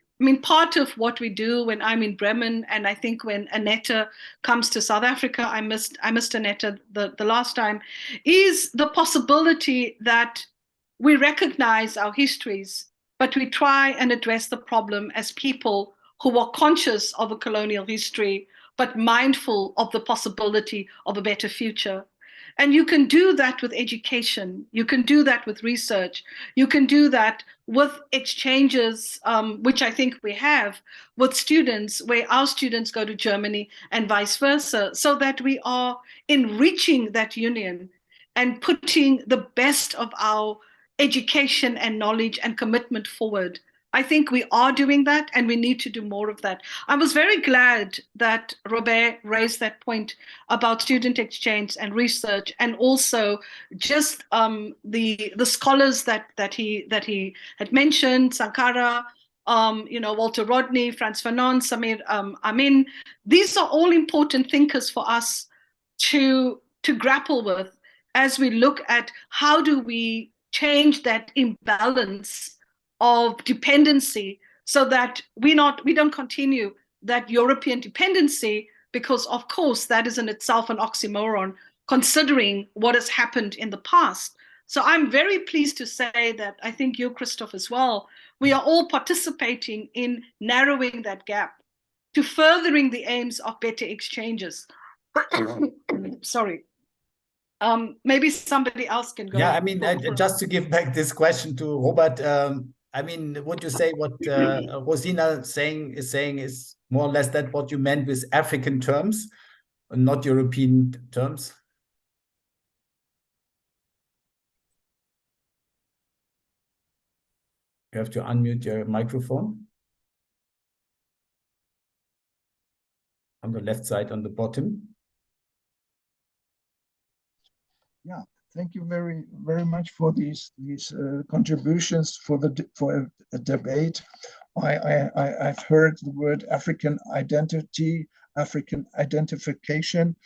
part of what we do when I'm in Bremen, and I think when Annette comes to South Africa, I missed Annette the last time, is the possibility that we recognize our histories, but we try and address the problem as people who are conscious of a colonial history, but mindful of the possibility of a better future. And you can do that with education. You can do that with research. You can do that with exchanges, which I think we have with students, where our students go to Germany and vice versa, so that we are enriching that union and putting the best of our education and knowledge and commitment forward. I think we are doing that, and we need to do more of that. I was very glad that Robert raised that point about student exchange and research, and also just the scholars that he had mentioned, Sankara, Walter Rodney, Frantz Fanon, Samir Amin. These are all important thinkers for us to grapple with as we look at how do we change that imbalance of dependency, so that we don't continue that European dependency, because of course that is in itself an oxymoron, considering what has happened in the past. So I'm very pleased to say that I think you, Christoph, as well, we are all participating in narrowing that gap to furthering the aims of better exchanges. Sorry. Maybe somebody else can go. Yeah, I mean, just to give back this question to Robert, I mean, would you say what Rosina is saying is more or less that what you meant with African terms, not European terms? You have to unmute your microphone on the left side on the bottom. Yeah, thank you very, very much for these contributions for a debate. I've heard the word African identity, African identification.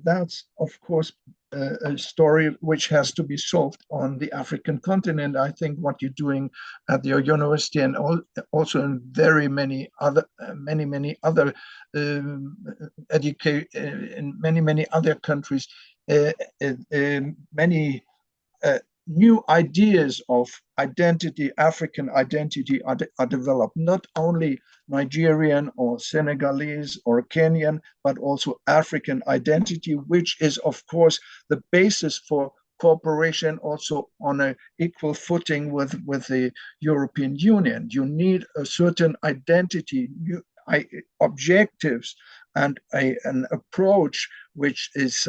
That's of course a story which has to be solved on the African continent. I think what you're doing at your university, and also in very many other many other in many other countries, many new ideas of identity, African identity, are developed, not only Nigerian or Senegalese or Kenyan, but also African identity, which is, of course, the basis for cooperation also on an equal footing with the European Union. You need a certain identity, objectives, and an approach which is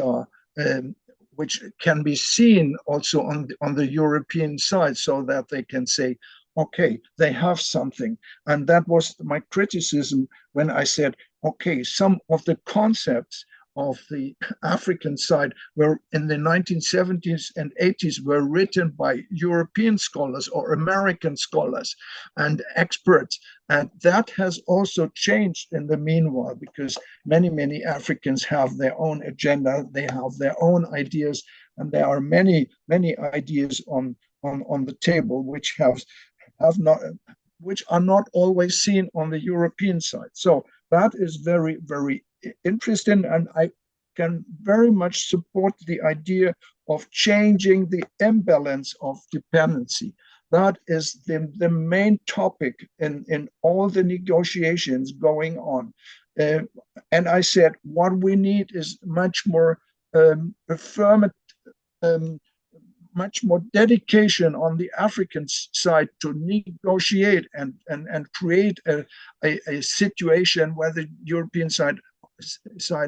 which can be seen also on the European side, so that they can say, okay, they have something. And that was my criticism when I said, okay, some of the concepts of the African side were in the 1970s and 80s were written by European scholars or American scholars and experts. And that has also changed in the meanwhile, because many Africans have their own agenda, they have their own ideas, and there are many ideas on the table which are not always seen on the European side. So that is very, very interesting, and I can very much support the idea of changing the imbalance of dependency. That is the main topic in all the negotiations going on. And I said, what we need is much more affirmative, much more dedication on the African side to negotiate and create a situation where the European side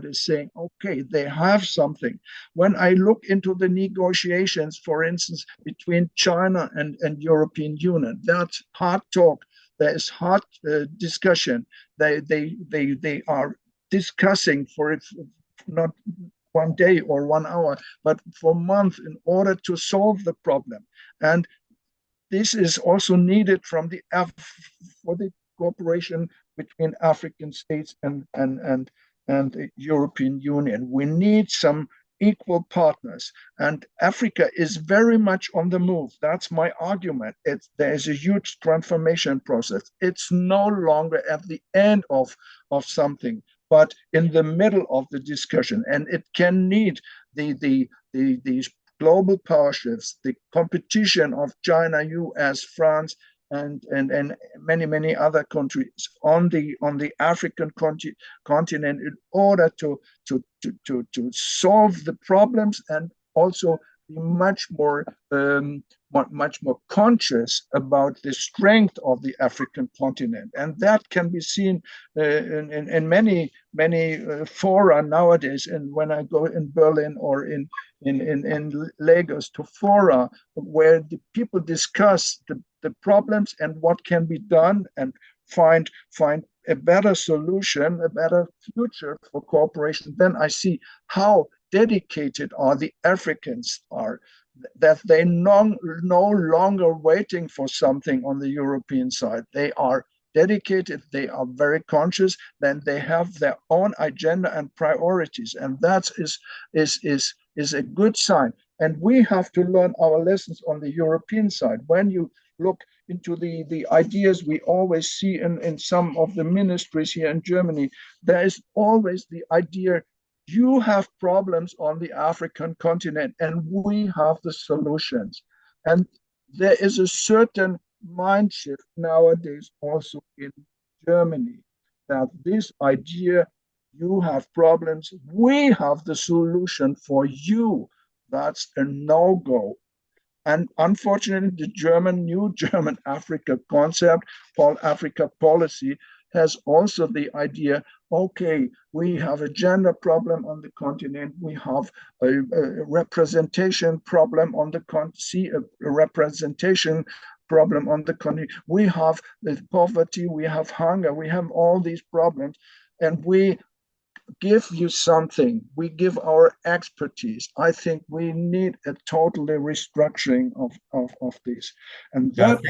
is saying, okay, they have something. When I look into the negotiations, for instance, between China and European Union, that's hard talk. There is hard discussion. They are discussing for it, not one day or 1 hour, but for months, in order to solve the problem. And this is also needed from for the cooperation between African states and and the European Union. We need some equal partners, and Africa is very much on the move. That's my argument. There's a huge transformation process. It's no longer at the end of something, but in the middle of the discussion, and it can need these global power shifts, the competition of China, US, France, and many other countries on the African continent in order to solve the problems, and also be much more conscious about the strength of the African continent. And that can be seen in many fora nowadays. And when I go in Berlin or in Lagos to fora where the people discuss the problems and what can be done, and find a better solution, a better future for cooperation, then I see how dedicated the Africans are, that they no longer waiting for something on the European side. They are dedicated, they are very conscious, then they have their own agenda and priorities, and that is a good sign. And we have to learn our lessons on the European side. When you look into the ideas we always see in some of the ministries here in Germany, there is always the idea, you have problems on the African continent and we have the solutions. And there is a certain mind shift nowadays also in Germany, that this idea, you have problems, we have the solution for you, that's a no-go. And unfortunately, the new German Africa concept, called Africa policy, has also the idea, okay, we have a gender problem on the continent, we have a representation problem on the continent, a representation problem on the continent, we have the poverty, we have hunger, we have all these problems, and we give you something, we give our expertise. I think we need a totally restructuring of this. And that,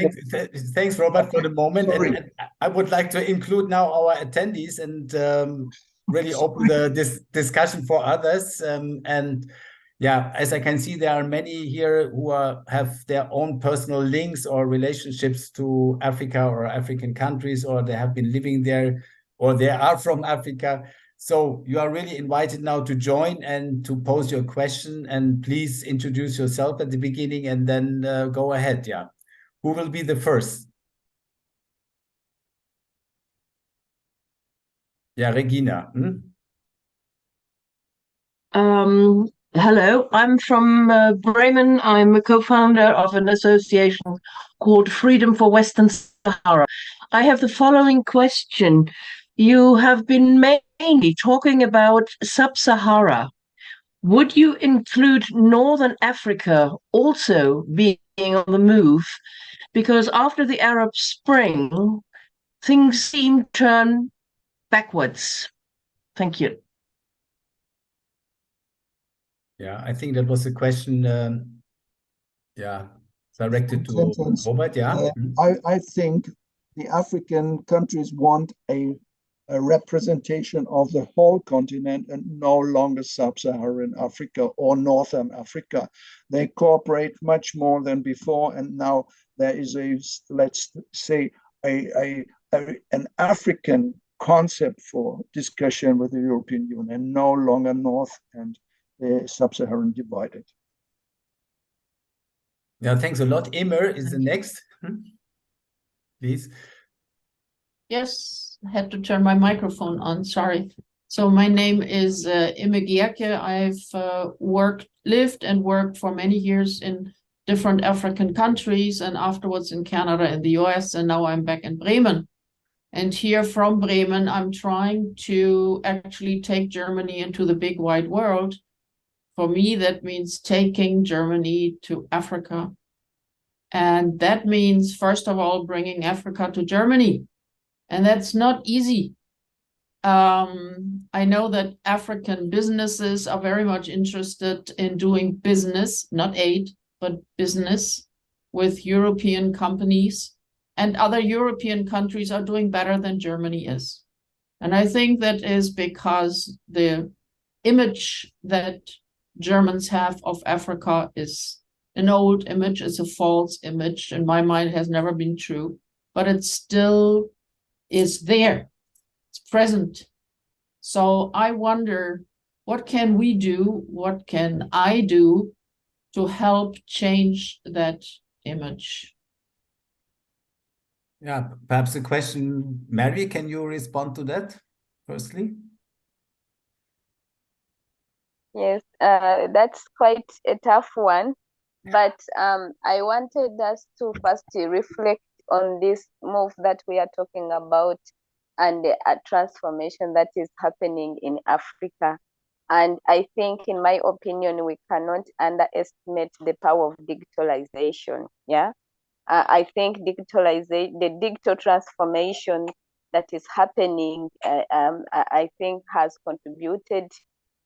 thanks Robert, for the moment. And I would like to include now our attendees and really open this discussion for others. And yeah, as I can see, there are many here who have their own personal links or relationships to Africa or African countries, or they have been living there, or they are from Africa. So you are really invited now to join and to pose your question, and please introduce yourself at the beginning and then go ahead. Yeah. Who will be the first? Yeah, Regina. Hello, I'm from Bremen. I'm a co-founder of an association called Freedom for Western Sahara. I have the following question. You have been mainly talking about Sub-Sahara. Would you include Northern Africa also being on the move? Because after the Arab Spring, things seem to turn backwards. Thank you. Yeah, I think that was a question, directed to Robert. Yeah. I think the African countries want a representation of the whole continent and no longer Sub-Saharan Africa or Northern Africa. They cooperate much more than before, and now there is let's say, an African concept for discussion with the European Union, no longer North and Sub-Saharan divided. Yeah, thanks a lot. Emir is the next. Please. Yes, I had to turn my microphone on, sorry. So my name is Emir Gierke. I've lived and worked for many years in different African countries, and afterwards in Canada and the US, and now I'm back in Bremen. And here from Bremen, I'm trying to actually take Germany into the big wide world. For me, that means taking Germany to Africa. And that means, first of all, bringing Africa to Germany. And that's not easy. I know that African businesses are very much interested in doing business, not aid, but business with European companies. And other European countries are doing better than Germany is. And I think that is because the image that Germans have of Africa is an old image, it's a false image. In my mind, it has never been true, but it still is there. It's present. So I wonder, what can we do? What can I do to help change that image? Yeah, perhaps a question, Mary, can you respond to that firstly? Yes, that's quite a tough one, but I wanted us to first reflect on this move that we are talking about and the transformation that is happening in Africa. And I think, in my opinion, we cannot underestimate the power of digitalization. Yeah. I think the digital transformation that is happening, I think has contributed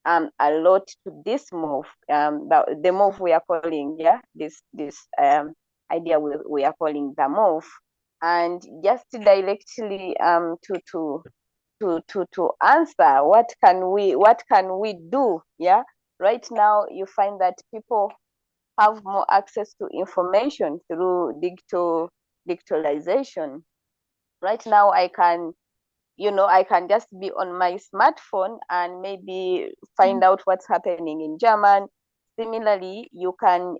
a lot to this move, the move we are calling, this idea we are calling the move. And just directly to answer, what can we do? Yeah, right now you find that people have more access to information through digitalization. Right now, I can just be on my smartphone and maybe find out what's happening in German. Similarly, you can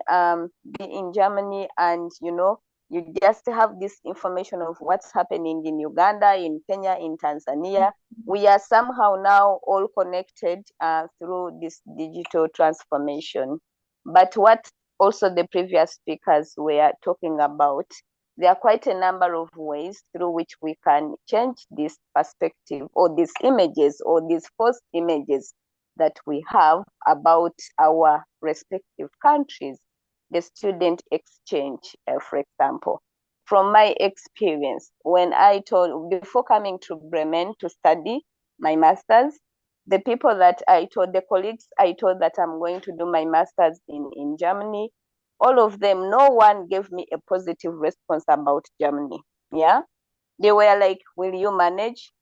be in Germany and you just have this information of what's happening in Uganda, in Kenya, in Tanzania. We are somehow now all connected through this digital transformation. But what also the previous speakers were talking about, there are quite a number of ways through which we can change this perspective or these images or these false images that we have about our respective countries. The student exchange, for example. From my experience, before coming to Bremen to study my master's, the people that the colleagues I told that I'm going to do my master's in Germany, all of them, no one gave me a positive response about Germany. Yeah. They were like, will you manage?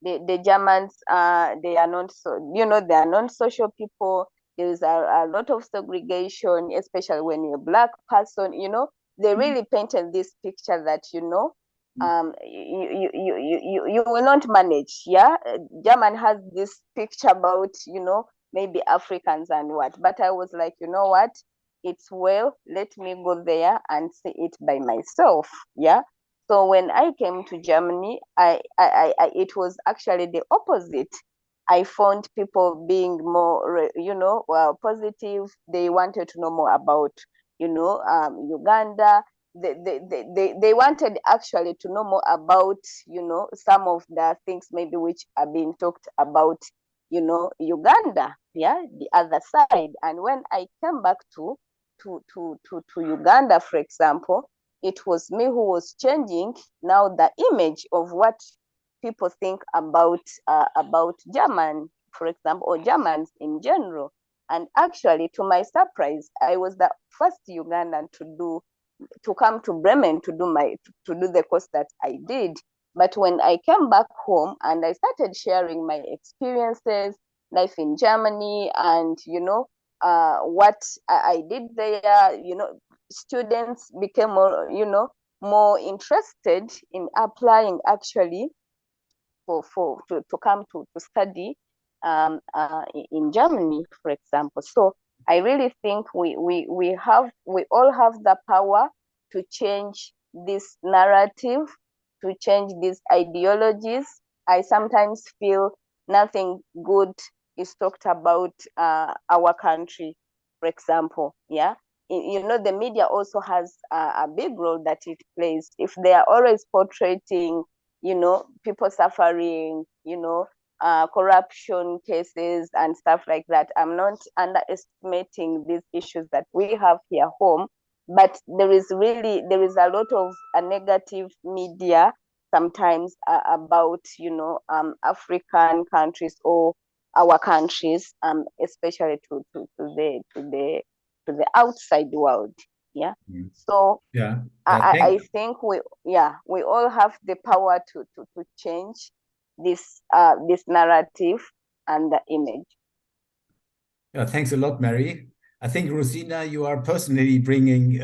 The Germans, they are not they are non-social people. There is a lot of segregation, especially when you're a Black person, they really painted this picture that, you will not manage. Yeah. German has this picture about, maybe Africans and what. But I was like, you know what? It's well, let me go there and see it by myself. Yeah. So when I came to Germany, it was actually the opposite. I found people being more, positive. They wanted to know more about, Uganda. They wanted actually to know more about, some of the things maybe which are being talked about, Uganda, yeah, the other side. And when I came back to Uganda, for example, it was me who was changing now the image of what people think about German, for example, or Germans in general. And actually, to my surprise, I was the first Ugandan to come to Bremen to do the course that I did. But when I came back home and I started sharing my experiences, life in Germany, and what I did there, students became more interested in applying actually to come to study in Germany, for example. So I really think we all have the power to change this narrative, to change these ideologies. I sometimes feel nothing good is talked about our country, for example. Yeah. The media also has a big role that it plays. If they are always portraying, people suffering, corruption cases and stuff like that, I'm not underestimating these issues that we have here home, but there is a lot of negative media sometimes about, African countries or our countries, especially to the outside world. Yeah. So yeah, I think we all have the power to change this narrative and the image. Yeah, thanks a lot, Mary. I think, Rosina, you are personally bringing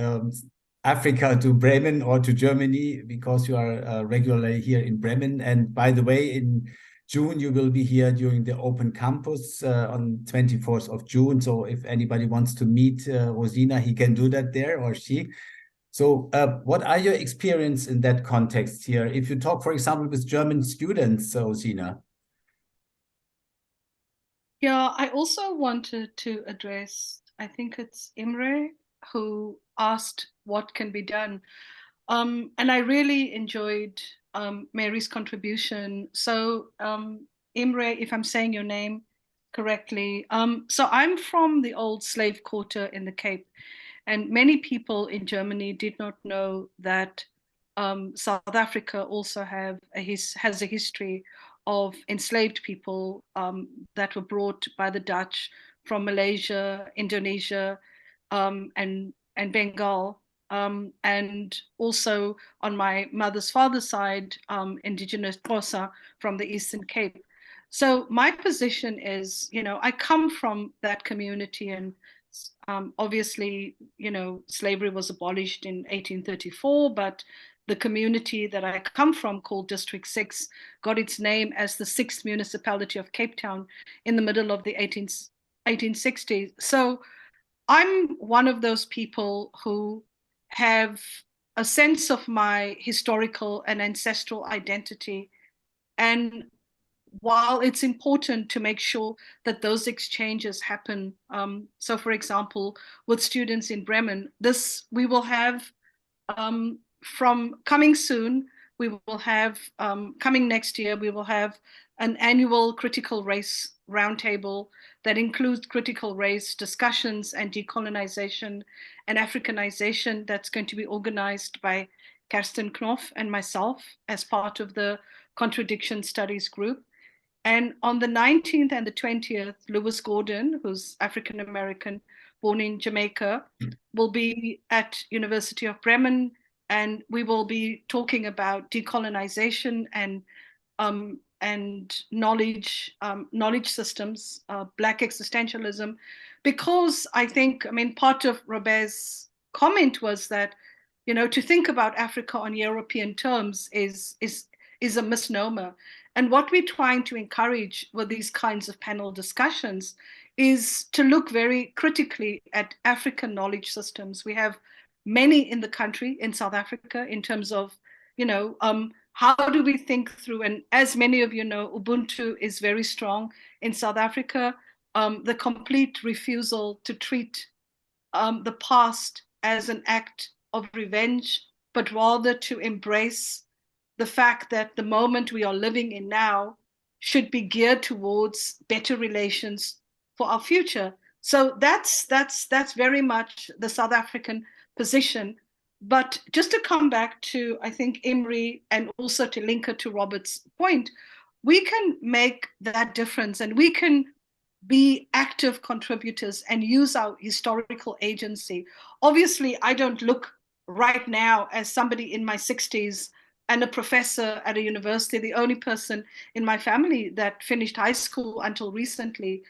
Africa to Bremen or to Germany because you are regularly here in Bremen. And by the way, in June, you will be here during the Open Campus on 24th of June. So if anybody wants to meet Rosina, he can do that there, or she. So what are your experience in that context here? If you talk, for example, with German students, Rosina. Yeah, I also wanted to address, I think it's Imre who asked what can be done. And I really enjoyed Mary's contribution. So Imre, if I'm saying your name correctly, so I'm from the old slave quarter in the Cape, and many people in Germany did not know that South Africa also has a history of enslaved people that were brought by the Dutch from Malaysia, Indonesia, and Bengal. And also on my mother's father's side, indigenous Xhosa from the Eastern Cape. So my position is, I come from that community, and obviously, slavery was abolished in 1834, but the community that I come from, called District 6, got its name as the 6th municipality of Cape Town in the middle of the 1860s. So I'm one of those people who have a sense of my historical and ancestral identity. And while it's important to make sure that those exchanges happen, so for example, with students in Bremen, we will have from coming soon, we will have coming next year, we will have an annual critical race roundtable that includes critical race discussions and decolonization and Africanization, that's going to be organized by Karsten Knopf and myself as part of the Contradiction Studies group. And on the 19th and the 20th, Lewis Gordon, who's African-American, born in Jamaica, will be at University of Bremen, and we will be talking about decolonization and knowledge systems, Black existentialism, because I think, part of Robert's comment was that, to think about Africa on European terms is a misnomer. And what we're trying to encourage with these kinds of panel discussions is to look very critically at African knowledge systems. We have many in the country, in South Africa, in terms of, how do we think through, and as many of you know, Ubuntu is very strong in South Africa. The complete refusal to treat the past as an act of revenge, but rather to embrace the fact that the moment we are living in now should be geared towards better relations for our future. So that's very much the South African position. But just to come back to, I think, Imre, and also to link it to Robert's point, we can make that difference, and we can be active contributors and use our historical agency. Obviously, I don't look right now as somebody in my 60s and a professor at a university, the only person in my family that finished high school until recently.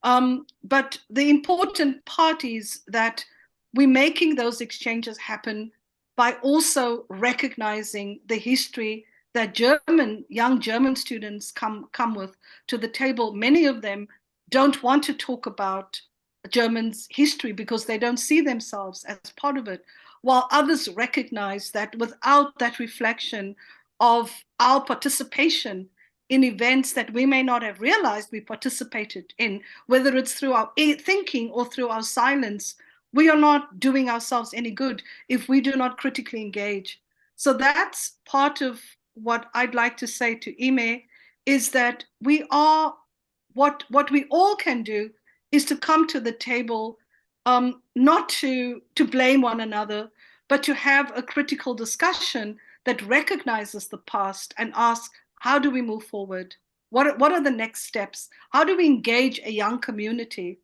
But the important part is that we're making those exchanges happen by also recognizing the history that young German students come with to the table. Many of them don't want to talk about Germans' history because they don't see themselves as part of it, while others recognize that without that reflection of our participation in events that we may not have realized we participated in, whether it's through our thinking or through our silence, we are not doing ourselves any good if we do not critically engage. So that's part of what I'd like to say to Ime, is that we are, what we all can do is to come to the table, not to blame one another, but to have a critical discussion that recognizes the past and asks, how do we move forward? What are the next steps? How do we engage a young community?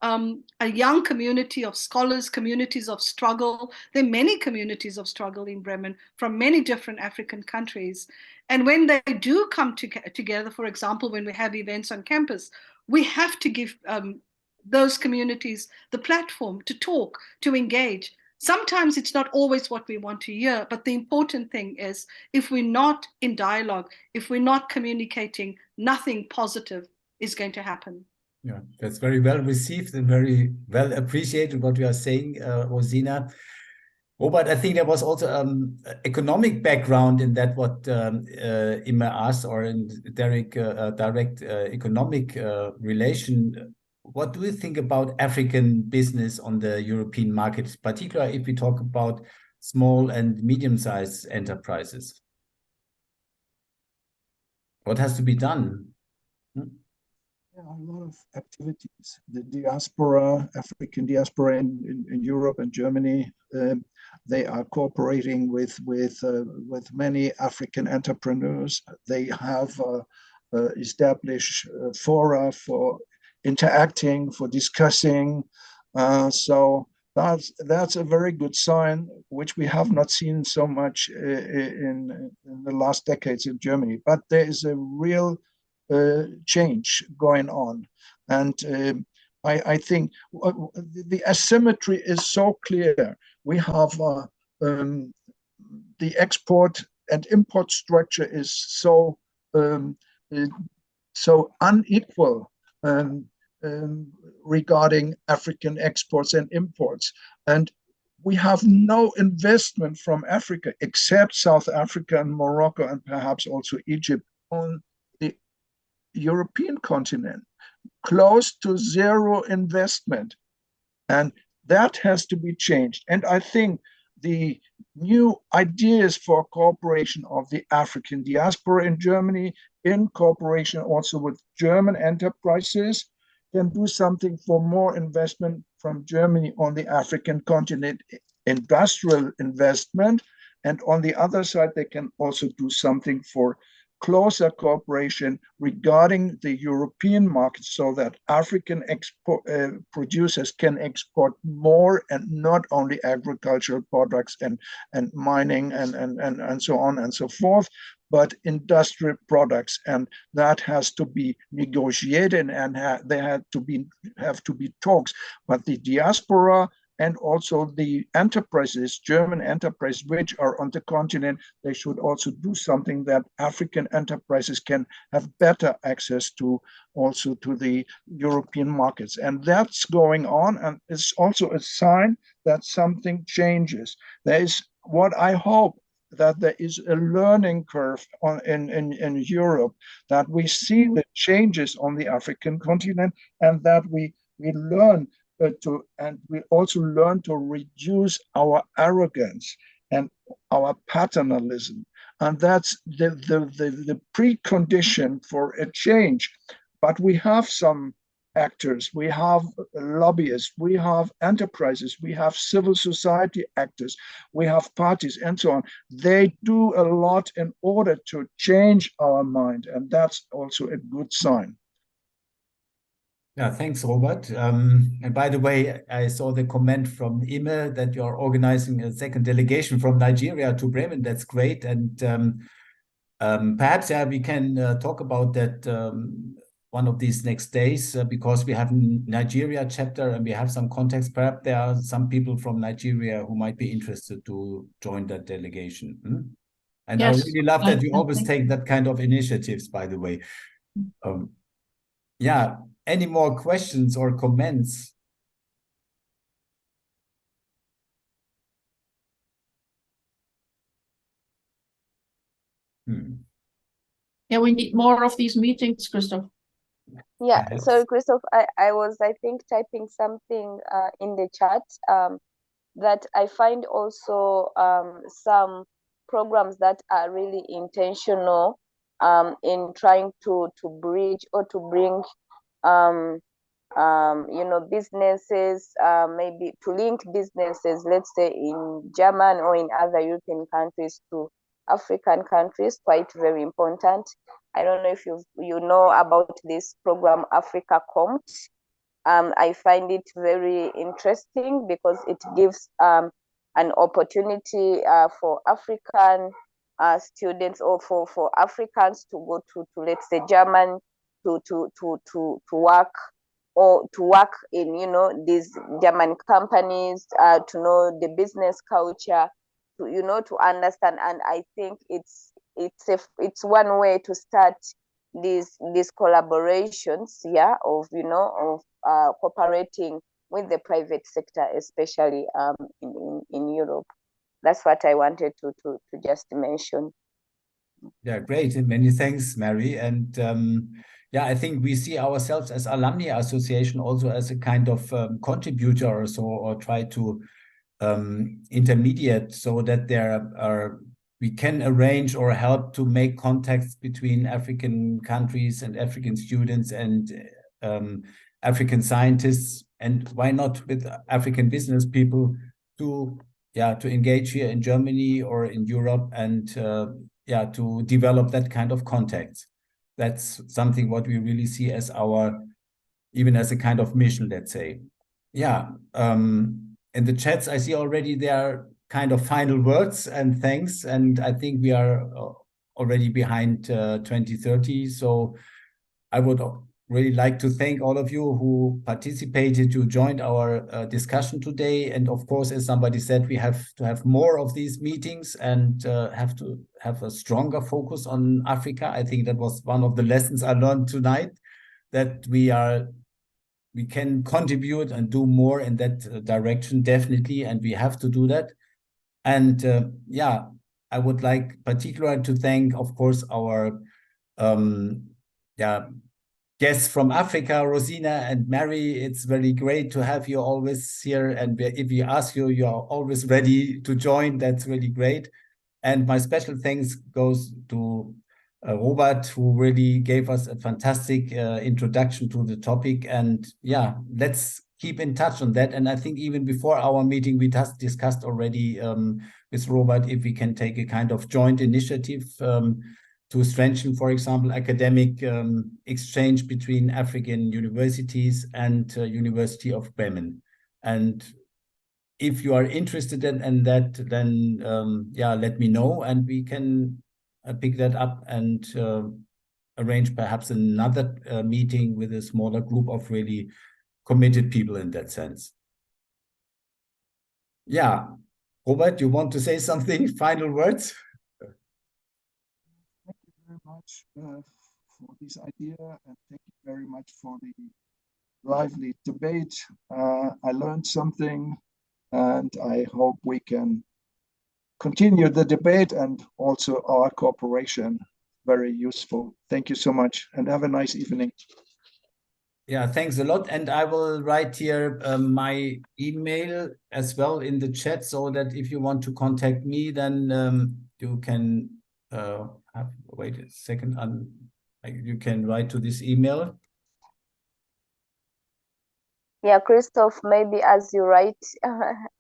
A young community of scholars, communities of struggle. There are many communities of struggle in Bremen from many different African countries. And when they do come together, for example, when we have events on campus, we have to give those communities the platform to talk, to engage. Sometimes it's not always what we want to hear, but the important thing is if we're not in dialogue, if we're not communicating, nothing positive is going to happen. Yeah, that's very well received and very well appreciated what you are saying, Rosina. Robert, I think there was also economic background in that what Ima asked, or in direct economic relation. What do you think about African business on the European market, particularly if we talk about small and medium-sized enterprises? What has to be done? There are a lot of activities. The diaspora, African diaspora in Europe and Germany, they are cooperating with many African entrepreneurs. They have established fora for interacting, for discussing. So that's a very good sign, which we have not seen so much in the last decades in Germany. But there is a real change going on, and I think the asymmetry is so clear. We have the export and import structure is so unequal regarding African exports and imports, and we have no investment from Africa except South Africa and Morocco and perhaps also Egypt on the European continent, close to zero investment. And that has to be changed. And I think the new ideas for cooperation of the African diaspora in Germany, in cooperation also with German enterprises, can do something for more investment from Germany on the African continent, industrial investment. And on the other side, they can also do something for closer cooperation regarding the European market, so that African producers can export more, and not only agricultural products and mining and so on and so forth, but industrial products. And that has to be negotiated, and there have to be talks. But the diaspora and also the enterprises, German enterprises, which are on the continent, they should also do something that African enterprises can have better access to, also to the European markets. And that's going on, and it's also a sign that something changes. There is what I hope, that there is a learning curve in Europe, that we see the changes on the African continent, and that we learn and we also learn to reduce our arrogance and our paternalism. And that's the precondition for a change. But we have some actors, we have lobbyists, we have enterprises, we have civil society actors, we have parties, and so on. They do a lot in order to change our mind, and that's also a good sign. Yeah, thanks, Robert. And by the way, I saw the comment from Ime that you are organizing a second delegation from Nigeria to Bremen. That's great. And perhaps we can talk about that one of these next days, because we have a Nigeria chapter and we have some context. Perhaps there are some people from Nigeria who might be interested to join that delegation. And yes, I really love that you always take that kind of initiatives, by the way. Yeah. Any more questions or comments? Yeah, we need more of these meetings, Christoph. Yeah, so Christoph, I was, I think, typing something in the chat that I find also some programs that are really intentional in trying to bridge or to bring businesses, maybe to link businesses, let's say in German or in other European countries to African countries, quite very important. I don't know if you know about this program, Africa Compt. I find it very interesting because it gives an opportunity for African students, or for Africans to go to let's say German to work, or to work in, you know, these German companies, to know the business culture, to, you know, to understand. And I think it's one way to start these collaborations, yeah, of, you know, of cooperating with the private sector, especially in Europe. That's what I wanted to just mention. Yeah, great. Many thanks, Mary. And yeah, I think we see ourselves as Alumni Association also as a kind of contributor or so, or try to intermediate so that we can arrange or help to make contacts between African countries and African students and African scientists, and why not with African business people to engage here in Germany or in Europe, and to develop that kind of contacts. That's something what we really see as even as a kind of mission, let's say. Yeah. In the chats, I see already there are kind of final words and thanks, and I think we are already behind 2030. So I would really like to thank all of you who participated, who joined our discussion today. And of course, as somebody said, we have to have more of these meetings and have to have a stronger focus on Africa. I think that was one of the lessons I learned tonight, that we can contribute and do more in that direction, definitely, and we have to do that. And I would like particularly to thank, of course, our guests from Africa, Rosina and Mary. It's very great to have you always here. And if we ask you, you are always ready to join. That's really great. And my special thanks goes to Robert, who really gave us a fantastic introduction to the topic. And yeah, let's keep in touch on that. And I think even before our meeting, we just discussed already with Robert if we can take a kind of joint initiative to strengthen, for example, academic exchange between African universities and University of Bremen. And if you are interested in that, then let me know, and we can pick that up and arrange perhaps another meeting with a smaller group of really committed people in that sense. Yeah, Robert, you want to say something? Final words? Thank you very much for this idea, and thank you very much for the lively debate. I learned something, and I hope we can continue the debate and also our cooperation. Very useful. Thank you so much, and have a nice evening. Yeah, thanks a lot. And I will write here my email as well in the chat, so that if you want to contact me, then you can wait a second. You can write to this email. Yeah, Christoph, maybe as you write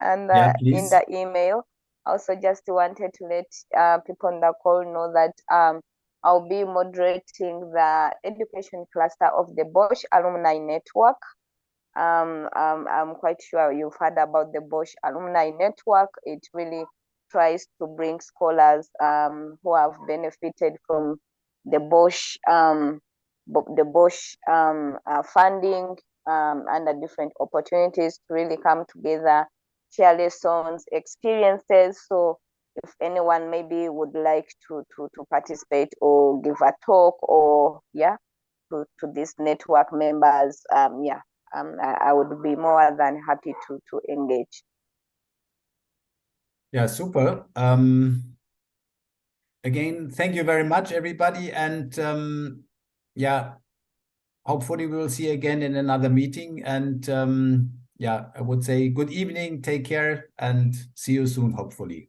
and in the email, also just wanted to let people on the call know that I'll be moderating the education cluster of the Bosch Alumni Network. I'm quite sure you've heard about the Bosch Alumni Network. It really tries to bring scholars who have benefited from the Bosch funding and the different opportunities to really come together, share lessons, experiences. So if anyone maybe would like to participate or give a talk, or to these network members, I would be more than happy to engage. Yeah, super. Again, thank you very much, everybody. And hopefully we will see you again in another meeting. And I would say good evening, take care, and see you soon, hopefully.